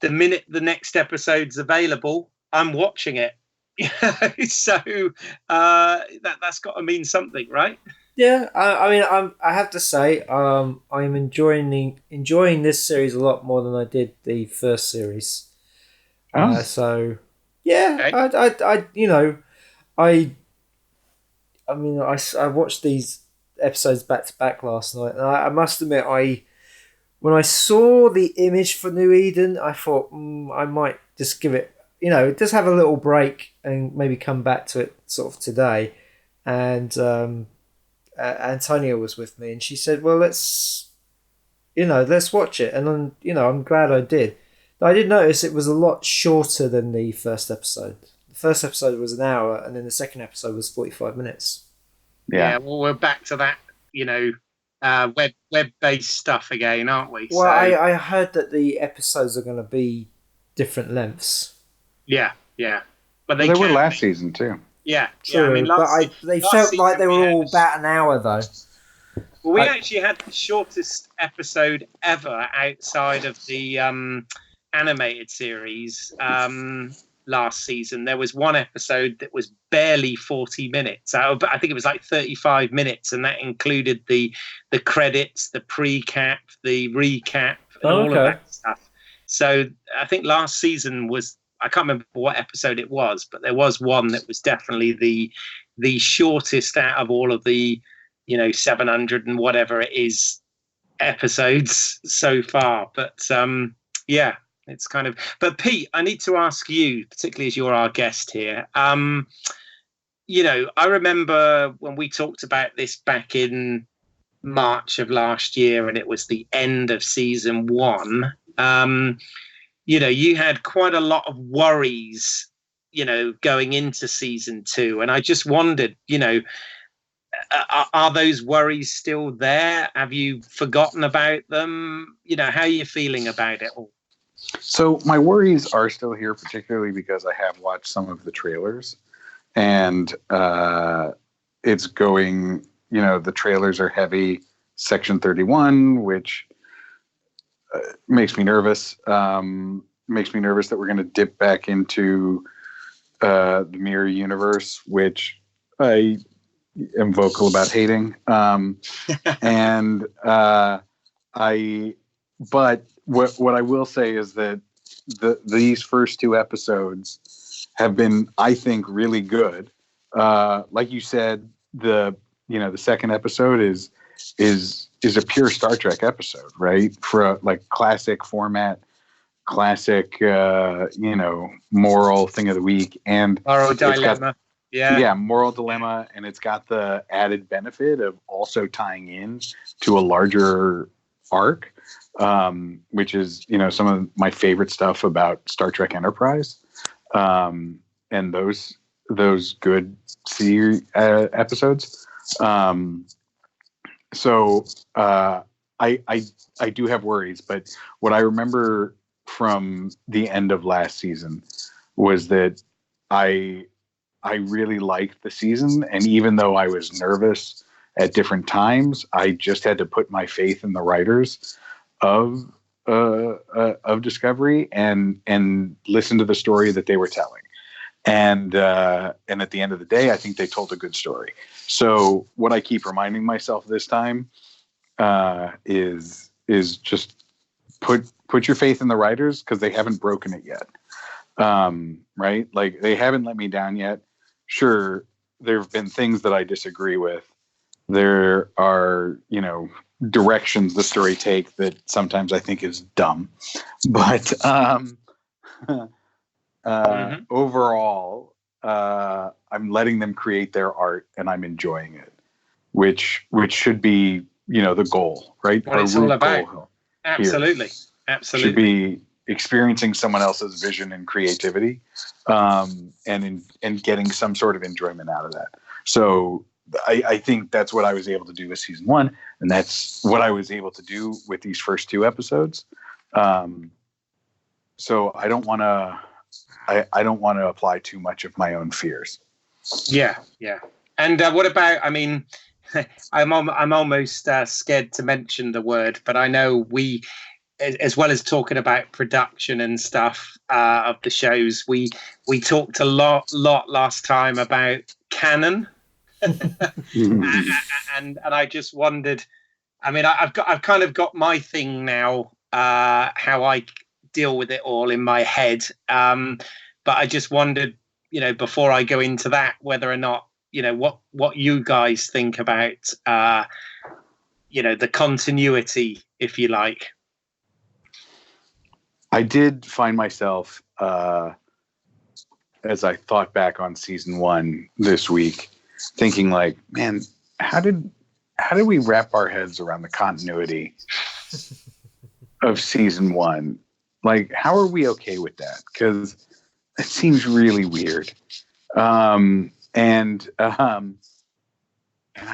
the minute the next episode's available, I'm watching it. So that's got to mean something, right? Yeah, I mean, I have to say, I'm enjoying this series a lot more than I did the first series. So, yeah, okay. I watched these episodes back to back last night, and I must admit, when I saw the image for New Eden, I thought I might just give it, just have a little break and maybe come back to it sort of today. And Antonia was with me, and she said, "Well, let's watch it." And I'm glad I did. I did notice it was a lot shorter than the first episode. The first episode was an hour, and then the second episode was 45 minutes. Yeah, well, we're back to that, web-based stuff again, aren't we? Well, I heard that the episodes are going to be different lengths. Yeah. But they were last season too. Yeah, true. I mean, they felt like they were all about an hour, though. Well, we actually had the shortest episode ever outside of the animated series last season. There was one episode that was barely 40 minutes. I think it was like 35 minutes, and that included the credits, the pre-cap, the recap, and all of that stuff. So I think last season was, I can't remember what episode it was, but there was one that was definitely the shortest out of all of the 700 and whatever it is episodes so far. But it's kind of. But Pete, I need to ask you, particularly as you're our guest here. I remember when we talked about this back in March of last year, and it was the end of season 1. You had quite a lot of worries, going into season 2. And I just wondered, are those worries still there? Have you forgotten about them? How are you feeling about it all? So my worries are still here, particularly because I have watched some of the trailers, and it's going, the trailers are heavy Section 31, which makes me nervous. Makes me nervous that we're going to dip back into the mirror universe, which I am vocal about hating. But what I will say is that these first 2 episodes have been, I think, really good. Like you said, the the second episode is a pure Star Trek episode, right? For a like classic format, classic moral thing of the week, and Moral dilemma. Yeah, moral dilemma, and it's got the added benefit of also tying in to a larger arc, which is some of my favorite stuff about Star Trek Enterprise, and those good episodes. So I do have worries, but what I remember from the end of last season was that I really liked the season, and even though I was nervous at different times, I just had to put my faith in the writers of Discovery and listen to the story that they were telling. And at the end of the day, I think they told a good story. So what I keep reminding myself this time is just put your faith in the writers, because they haven't broken it yet. Right? Like, they haven't let me down yet. Sure, there have been things that I disagree with. There are, directions the story take that sometimes I think is dumb. But overall, I'm letting them create their art, and I'm enjoying it, which should be, the goal, right? What it's all about. Absolutely. Should be experiencing someone else's vision and creativity, and getting some sort of enjoyment out of that. So I think that's what I was able to do with season 1, and that's what I was able to do with these first 2 episodes. So I don't want to apply too much of my own fears. Yeah. And what about? I mean, I'm almost scared to mention the word, but I know we, as well as talking about production and stuff of the shows, we talked a lot last time about canon, and I just wondered. I mean, I've kind of got my thing now, how I deal with it all in my head, but I just wondered, before I go into that, whether or not what you guys think about the continuity, if you like. I did find myself, as I thought back on season 1 this week, thinking like, man, how did we wrap our heads around the continuity of season 1? Like, how are we okay with that? Because it seems really weird. And I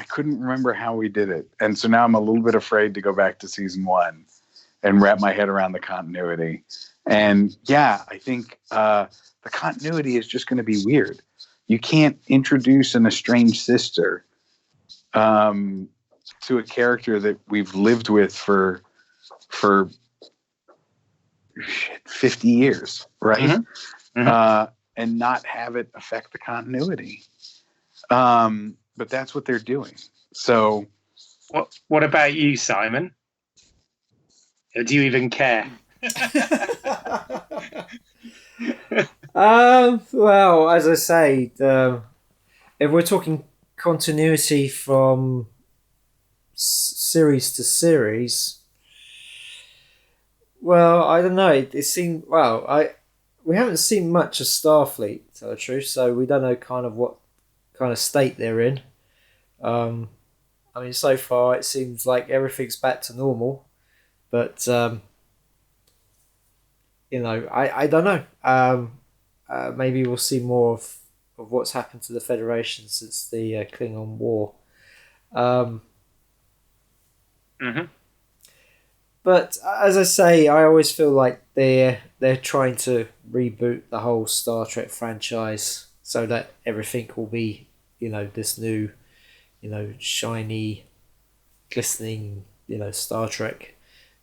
couldn't remember how we did it. And so now I'm a little bit afraid to go back to season 1 and wrap my head around the continuity. And yeah, I think the continuity is just going to be weird. You can't introduce an estranged sister to a character that we've lived with for 50 years, right? And not have it affect the continuity. But that's what they're doing. So what about you, Simon? Do you even care? Well, as I say, if we're talking continuity from series to series, well, I don't know. It seemed we haven't seen much of Starfleet, to tell the truth, so we don't know kind of what kind of state they're in. I mean, so far it seems like everything's back to normal, but I don't know. Maybe we'll see more of what's happened to the Federation since the Klingon War. But as I say, I always feel like they're trying to reboot the whole Star Trek franchise so that everything will be, this new, shiny, glistening, Star Trek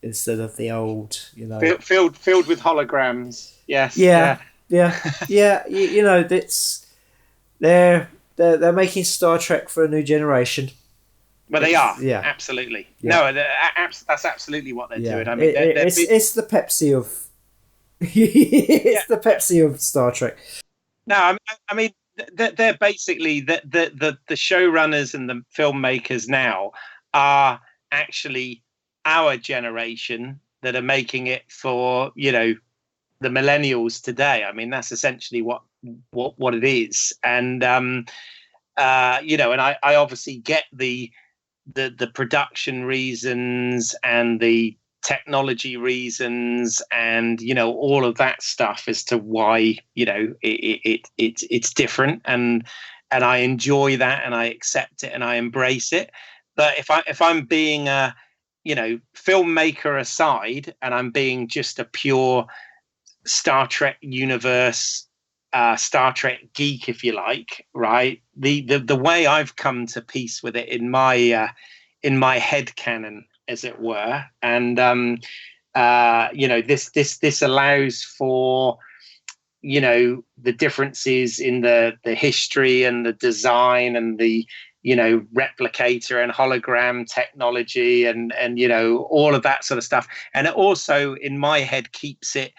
instead of the old, filled with holograms. Yes. Yeah. It's they're making Star Trek for a new generation. Well, they are. Yeah, absolutely. Yeah. No, that's absolutely what they're doing. I mean, it's the Pepsi of the Pepsi of Star Trek. No, I mean, they're basically the showrunners and the filmmakers now are actually our generation that are making it for, you know, the millennials today. I mean, that's essentially what it is. And you know, and I obviously get the production reasons and the technology reasons and, you know, all of that stuff as to why, you know, it's different, and I enjoy that and I accept it and I embrace it. But if I'm being a, you know, filmmaker aside, and I'm being just a pure Star Trek universe, Star Trek geek, if you like, right? The way I've come to peace with it in my head canon, as it were, and you know, this allows for, you know, the differences in the history and the design and the, you know, replicator and hologram technology and you know, all of that sort of stuff. And it also, in my head, keeps it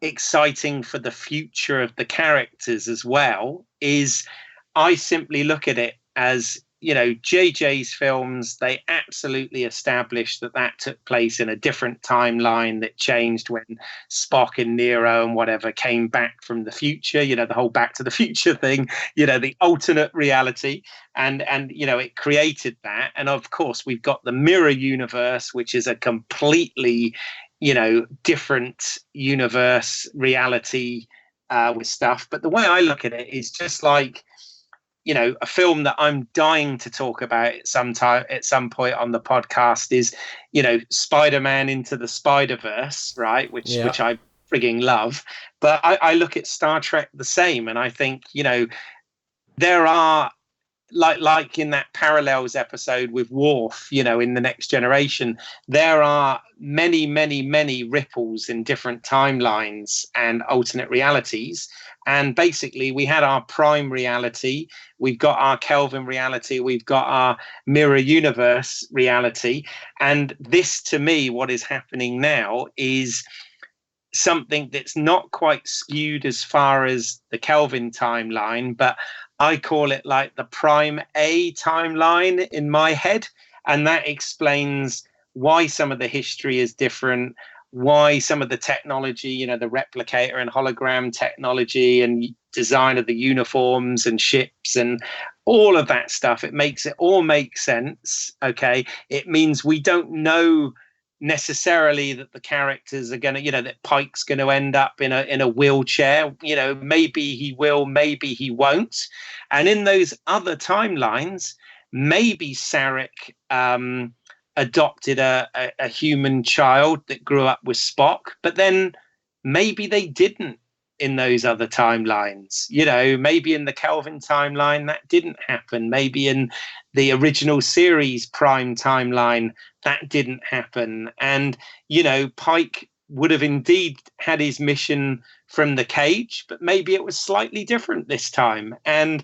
exciting for the future of the characters as well. Is I simply look at it as, you know, JJ's films, they absolutely established that took place in a different timeline that changed when Spock and Nero and whatever came back from the future, you know, the whole Back to the Future thing, you know, the alternate reality. And you know, it created that. And of course, we've got the mirror universe, which is a completely, you know, different universe reality with stuff. But the way I look at it is just like, you know, a film that I'm dying to talk about at some point on the podcast is, you know, Spider-Man Into the Spider-Verse, right? Which I frigging love. But I look at Star Trek the same, and I think, you know, there are, like in that Parallels episode with Worf, you know, in The Next Generation, there are many ripples in different timelines and alternate realities. And basically, we had our prime reality, we've got our Kelvin reality, we've got our mirror universe reality. And this, to me, what is happening now is something that's not quite skewed as far as the Kelvin timeline, but I call it like the prime A timeline in my head. And that explains why some of the history is different, why some of the technology, you know, the replicator and hologram technology and design of the uniforms and ships and all of that stuff, it makes it all make sense. Okay. It means we don't know necessarily that the characters are going to, you know, that Pike's going to end up in a wheelchair. You know, maybe he will, maybe he won't. And in those other timelines, maybe Sarek adopted a human child that grew up with Spock, but then maybe they didn't in those other timelines. You know, maybe in the Kelvin timeline that didn't happen. Maybe in the original series prime timeline that didn't happen. And, you know, Pike would have indeed had his mission from the cage, but maybe it was slightly different this time. And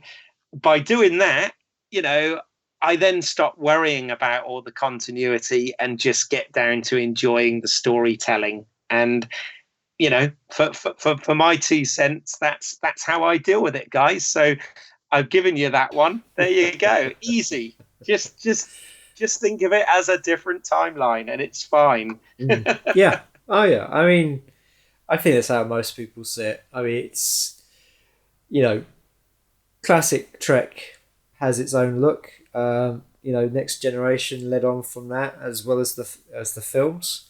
by doing that, you know, I then stop worrying about all the continuity and just get down to enjoying the storytelling. And, you know, for my 2 cents, that's how I deal with it, guys. So I've given you that one. There you go. Easy. Just think of it as a different timeline and it's fine. Yeah. Oh yeah. I mean, I think that's how most people see it. I mean, it's, you know, classic Trek has its own look. You know, Next Generation led on from that, as well as the films.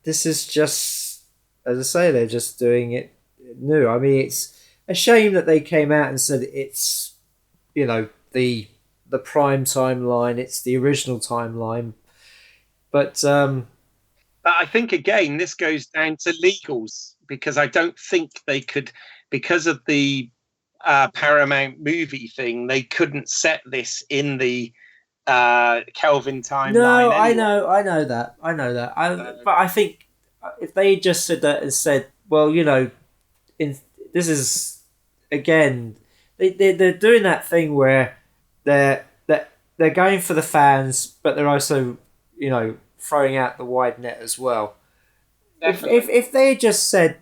This is just, as I say, they're just doing it new. I mean, it's a shame that they came out and said it's, you know, the prime timeline, it's the original timeline. But I think, again, this goes down to legals, because I don't think they could, because of the Paramount movie thing, they couldn't set this in the Kelvin timeline. No, anyway. I know that. But I think if they just said that and said, well, you know, this is, again, they're doing that thing where they're going for the fans, but they're also, you know, throwing out the wide net as well. If they just said,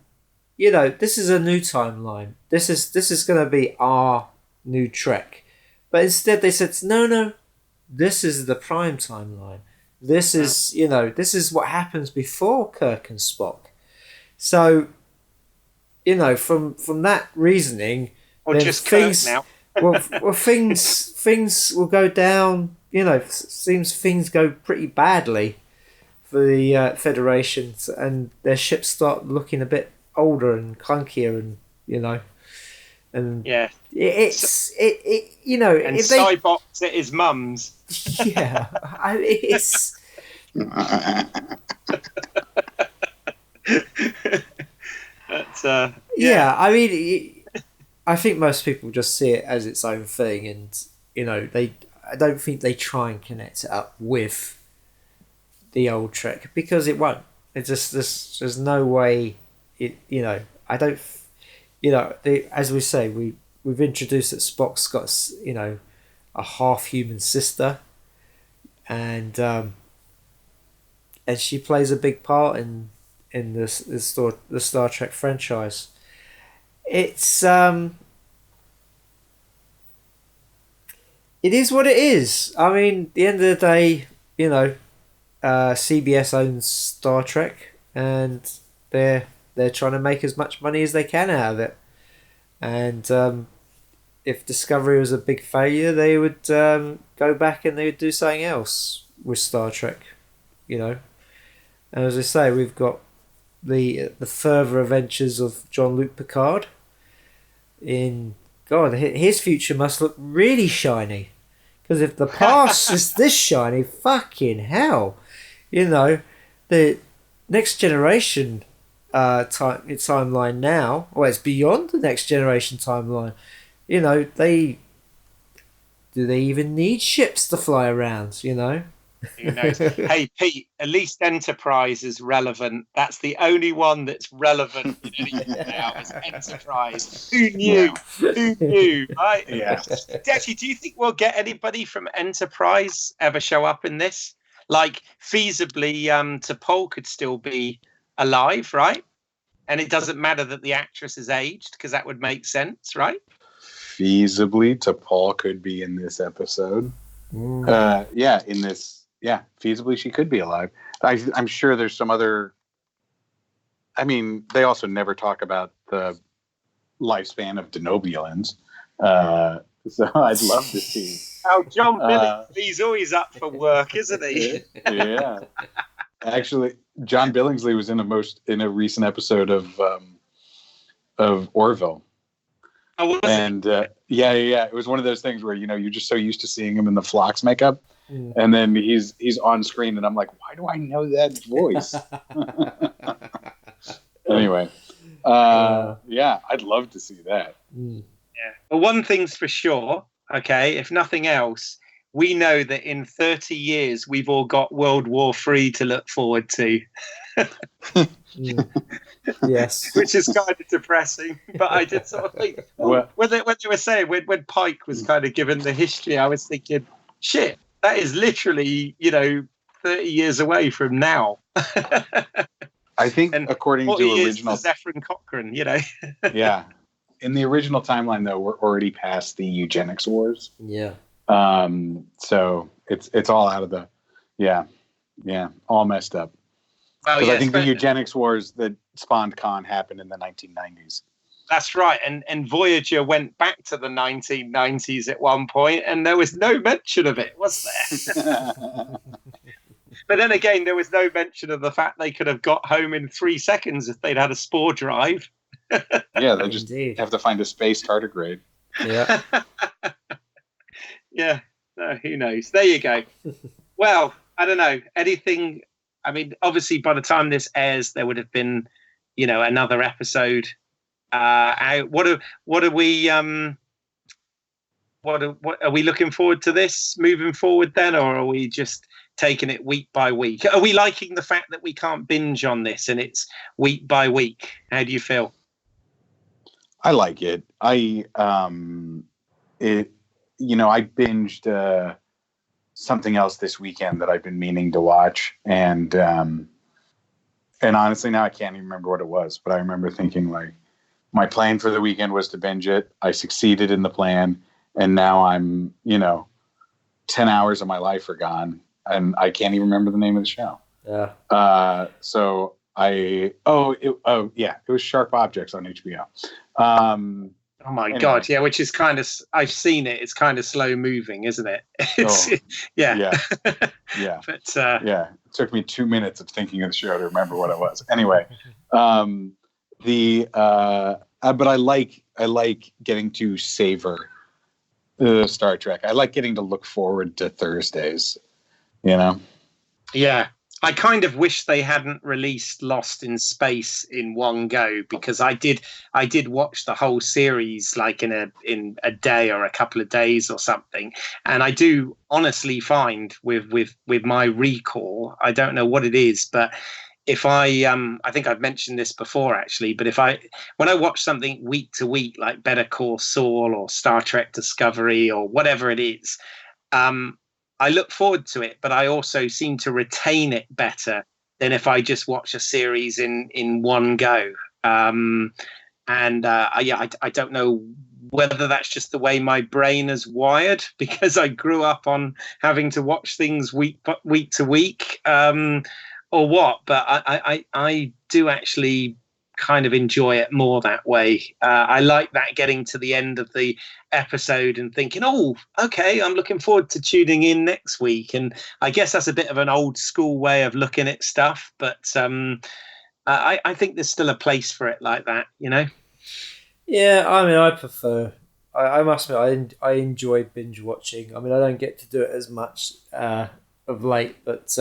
this is a new timeline. This is going to be our new Trek. But instead they said, no, this is the prime timeline. This is, this is what happens before Kirk and Spock. So, from that reasoning, or then just things Kirk now. well, things will go down. Seems things go pretty badly for the Federation, and their ships start looking a bit older and clunkier, and and Yeah. it's And if they, Cybox at his mum's. yeah, it's That's, yeah. I mean, I think most people just see it as its own thing, and I don't think they try and connect it up with the old Trek, because it won't. It's just there's no way. I don't. As we say, we've introduced that Spock's got a half human sister, and she plays a big part in the Star Trek franchise. It's it is what it is. I mean, at the end of the day, CBS owns Star Trek, and they're trying to make as much money as they can out of it. And if Discovery was a big failure, they would go back and they would do something else with Star Trek. And as I say, we've got the further adventures of Jean-Luc Picard. His future must look really shiny, because if the past is this shiny, fucking hell, the Next Generation timeline now, it's beyond the Next Generation timeline. Do they even need ships to fly around? Who knows? Hey, Pete, at least Enterprise is relevant. That's the only one that's relevant in anything now is Enterprise. Who knew? Who knew? Right? Yeah. Actually, do you think we'll get anybody from Enterprise ever show up in this? Like, feasibly, T'Pol could still be alive, right? And it doesn't matter that the actress is aged, because that would make sense, right? Feasibly, T'Pol could be in this episode. Feasibly she could be alive. I'm sure there's some other. I mean, they also never talk about the lifespan of Denobulans, so I'd love to see. Oh, John Billings, he's always up for work, isn't he? Yeah, actually, John Billingsley was in a recent episode of Orville. Oh, was and it was one of those things where you're just so used to seeing him in the Phlox makeup, and then he's on screen, and I'm like, why do I know that voice? Anyway, I'd love to see that. Yeah. Well, one thing's for sure. Okay, if nothing else, we know that in 30 years we've all got World War III to look forward to. Yes, which is kind of depressing. But I did sort of think when they were saying when Pike was kind of given the history, I was thinking, shit, that is literally 30 years away from now. I think, and according to original Zephyr Cochrane, yeah, in the original timeline though, we're already past the eugenics wars. Yeah. So it's all out of the all messed up. Because I think the eugenics wars that spawned Khan happened in the 1990s. That's right. And Voyager went back to the 1990s at one point, and there was no mention of it, was there? But then again, there was no mention of the fact they could have got home in 3 seconds if they'd had a spore drive. Yeah, they just have to find a space tardigrade. Yeah. Yeah. No, who knows? There you go. Well, I don't know. Anything... I mean, obviously, by the time this airs, there would have been, another episode out. What are we looking forward to this moving forward then, or are we just taking it week by week? Are we liking the fact that we can't binge on this and it's week by week? How do you feel? I like it. I binged something else this weekend that I've been meaning to watch, and And honestly, now I can't even remember what it was, but I remember thinking like, my plan for the weekend was to binge it. I succeeded in the plan, and now I'm, 10 hours of my life are gone, and I can't even remember the name of the show. Yeah. It was Sharp Objects on HBO. Oh my God. Yeah. Which is I've seen it. It's kind of slow moving, isn't it? Yeah. Yeah. But, it took me 2 minutes of thinking of the show to remember what it was. Anyway, but I like getting to savor Star Trek. I like getting to look forward to Thursdays, Yeah. I kind of wish they hadn't released Lost in Space in one go, because I did watch the whole series like in a day or a couple of days or something, and I do honestly find with my recall, I don't know what it is, but if I think I've mentioned this before actually, but when I watch something week to week like Better Call Saul or Star Trek Discovery or whatever it is, I look forward to it, but I also seem to retain it better than if I just watch a series in one go. I don't know whether that's just the way my brain is wired, because I grew up on having to watch things week to week, or what. But I do actually kind of enjoy it more that way. I like that, getting to the end of the episode and thinking, oh, okay, I'm looking forward to tuning in next week. And I guess that's a bit of an old school way of looking at stuff, but I think there's still a place for it like that, Yeah, I mean, I prefer. I must admit, I enjoy binge watching. I mean, I don't get to do it as much of late, but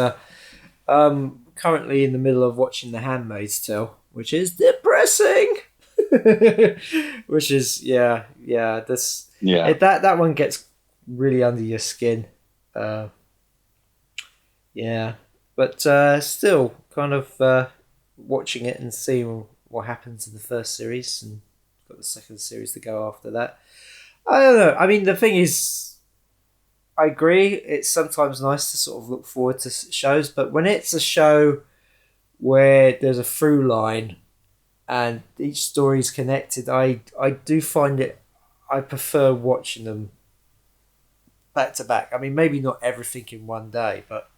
currently in the middle of watching The Handmaid's Tale, which is depressing. Which is that one gets really under your skin. But still kind of watching it and seeing what happens in the first series, and got the second series to go after that. I don't know. I mean, the thing is, I agree. It's sometimes nice to sort of look forward to shows, but when it's a show where there's a through line and each story is connected, I do find it. I prefer watching them back to back. I mean, maybe not everything in one day, but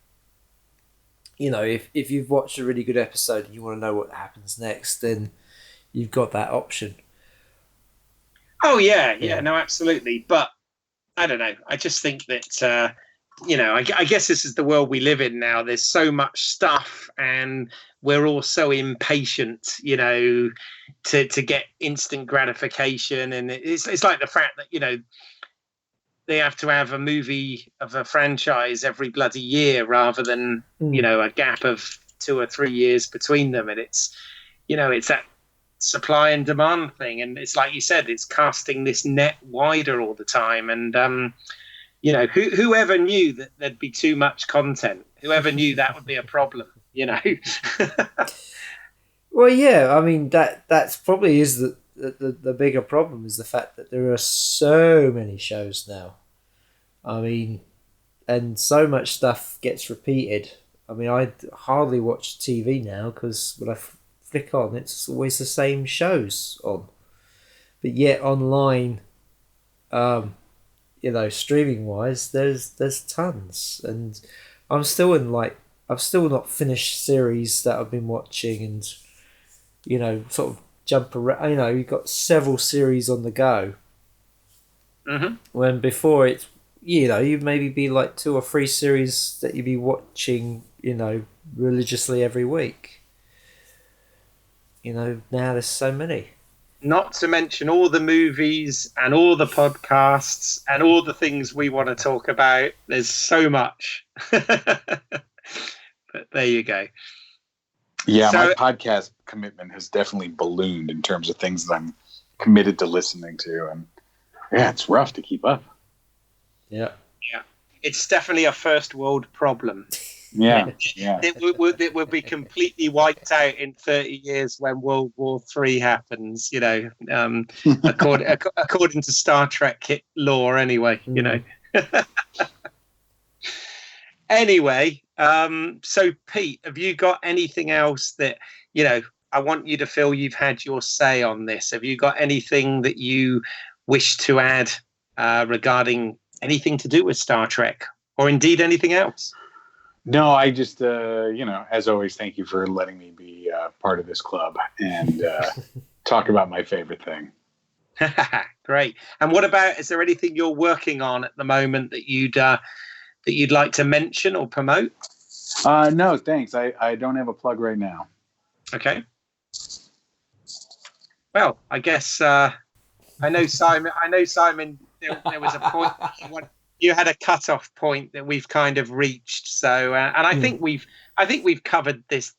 if you've watched a really good episode and you want to know what happens next, then you've got that option. Oh yeah, no, absolutely. But I don't know. I just think that I guess this is the world we live in now. There's so much stuff, and we're all so impatient, to get instant gratification. And it's like the fact that they have to have a movie of a franchise every bloody year rather than a gap of 2 or 3 years between them. And it's that supply and demand thing, and it's like you said, it's casting this net wider all the time. And whoever knew that there'd be too much content, whoever knew that would be a problem. Well, yeah, I mean that's probably is the bigger problem, is the fact that there are so many shows now. I mean, and so much stuff gets repeated. I mean, I hardly watch TV now because when I flick on, it's always the same shows on. But yet online, streaming wise, there's tons, and I'm still I've still not finished series that I've been watching, and sort of jump around. You've got several series on the go. Mm-hmm. When before it's you'd maybe be like 2 or 3 series that you'd be watching religiously every week. Now there's so many. Not to mention all the movies and all the podcasts and all the things we want to talk about. There's so much. But there you go. Yeah, my podcast commitment has definitely ballooned in terms of things that I'm committed to listening to. And yeah, it's rough to keep up. Yeah. Yeah. It's definitely a first world problem. Yeah. It will be completely wiped out in 30 years when World War III happens, according to Star Trek lore anyway, Anyway, So, Pete, have you got anything else that, I want you to feel you've had your say on this? Have you got anything that you wish to add regarding anything to do with Star Trek, or indeed anything else? No, I just, as always, thank you for letting me be part of this club and talk about my favorite thing. Great. And what about, is there anything you're working on at the moment that you'd like to mention or promote? No, thanks. I don't have a plug right now. Okay. Well, I guess I know Simon. There was a point you had a cutoff point that we've kind of reached. So, and I think we've covered these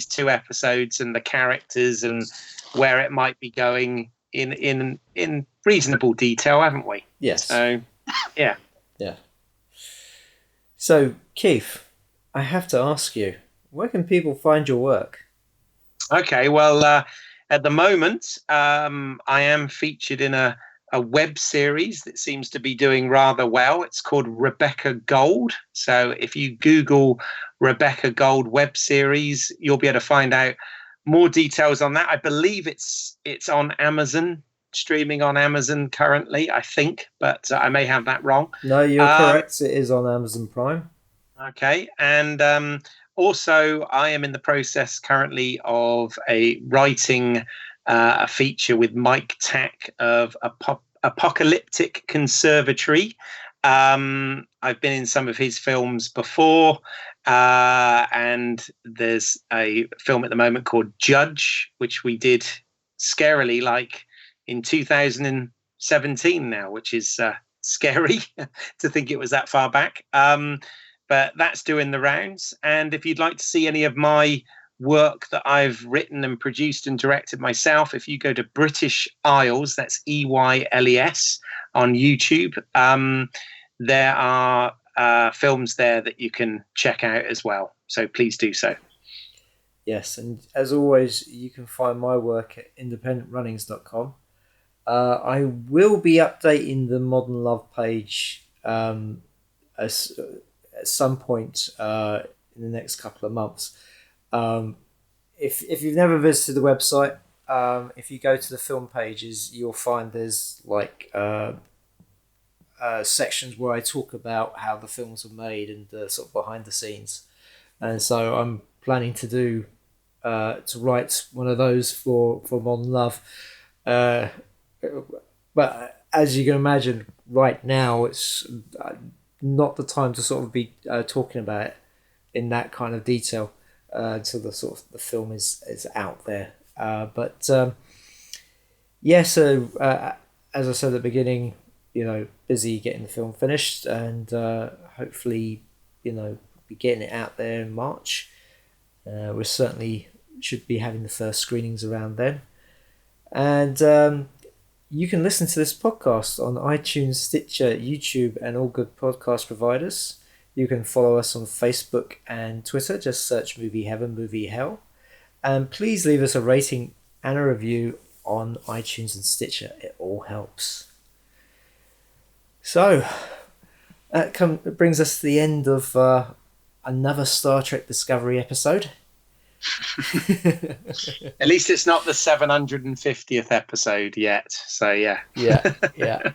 two episodes and the characters and where it might be going in reasonable detail, haven't we? Yes. So, yeah. Yeah. So, Keith, I have to ask you, where can people find your work? Okay, well, at the moment, I am featured in a web series that seems to be doing rather well. It's called Rebecca Gold. So if you Google Rebecca Gold web series, you'll be able to find out more details on that. I believe it's on Amazon, streaming on Amazon currently, I think, but I may have that wrong. No, you're correct. It is on Amazon Prime. Okay, and also I am in the process currently of writing a feature with Mike Tack of Apocalyptic Conservatory. I've been in some of his films before, and there's a film at the moment called Judge, which we did scarily like in 2017 now, which is scary to think it was that far back. But that's doing the rounds. And if you'd like to see any of my work that I've written and produced and directed myself, if you go to British Eyles, that's EYLES on YouTube, there are films there that you can check out as well. So please do so. Yes, and as always, you can find my work at independentrunnings.com. I will be updating the Modern Love page at some point in the next couple of months. If you've never visited the website, if you go to the film pages, you'll find there's like sections where I talk about how the films were made and sort of behind the scenes. And so I'm planning to write one of those for Modern Love. But as you can imagine, right now it's not the time to sort of be talking about it in that kind of detail until the film is out there. So as I said at the beginning, busy getting the film finished, and hopefully, be getting it out there in March. We certainly should be having the first screenings around then. And you can listen to this podcast on iTunes, Stitcher, YouTube, and all good podcast providers. You can follow us on Facebook and Twitter. Just search Movie Heaven, Movie Hell. And please leave us a rating and a review on iTunes and Stitcher. It all helps. So, that brings us to the end of another Star Trek Discovery episode. At least it's not the 750th episode yet. So, yeah. Yeah.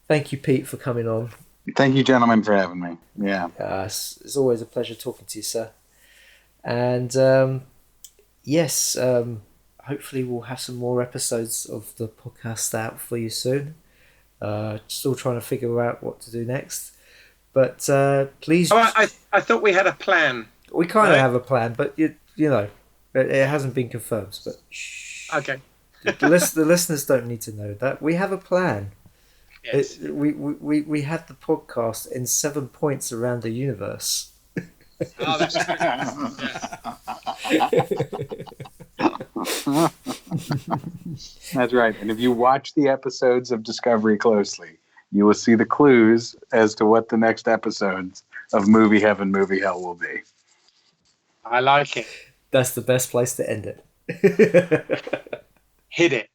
Thank you, Pete, for coming on. Thank you, gentlemen, for having me. Yeah. It's always a pleasure talking to you, sir. And yes, hopefully we'll have some more episodes of the podcast out for you soon. Still trying to figure out what to do next. But please... Oh, I thought we had a plan. We kind of have a plan, but it hasn't been confirmed. But shh. Okay. The listeners don't need to know that. We have a plan. Yes. We had the podcast in 7 points around the universe. Oh, that's true. Yeah. That's right. And if you watch the episodes of Discovery closely, you will see the clues as to what the next episodes of Movie Heaven, Movie Hell will be. I like it. That's the best place to end it. Hit it.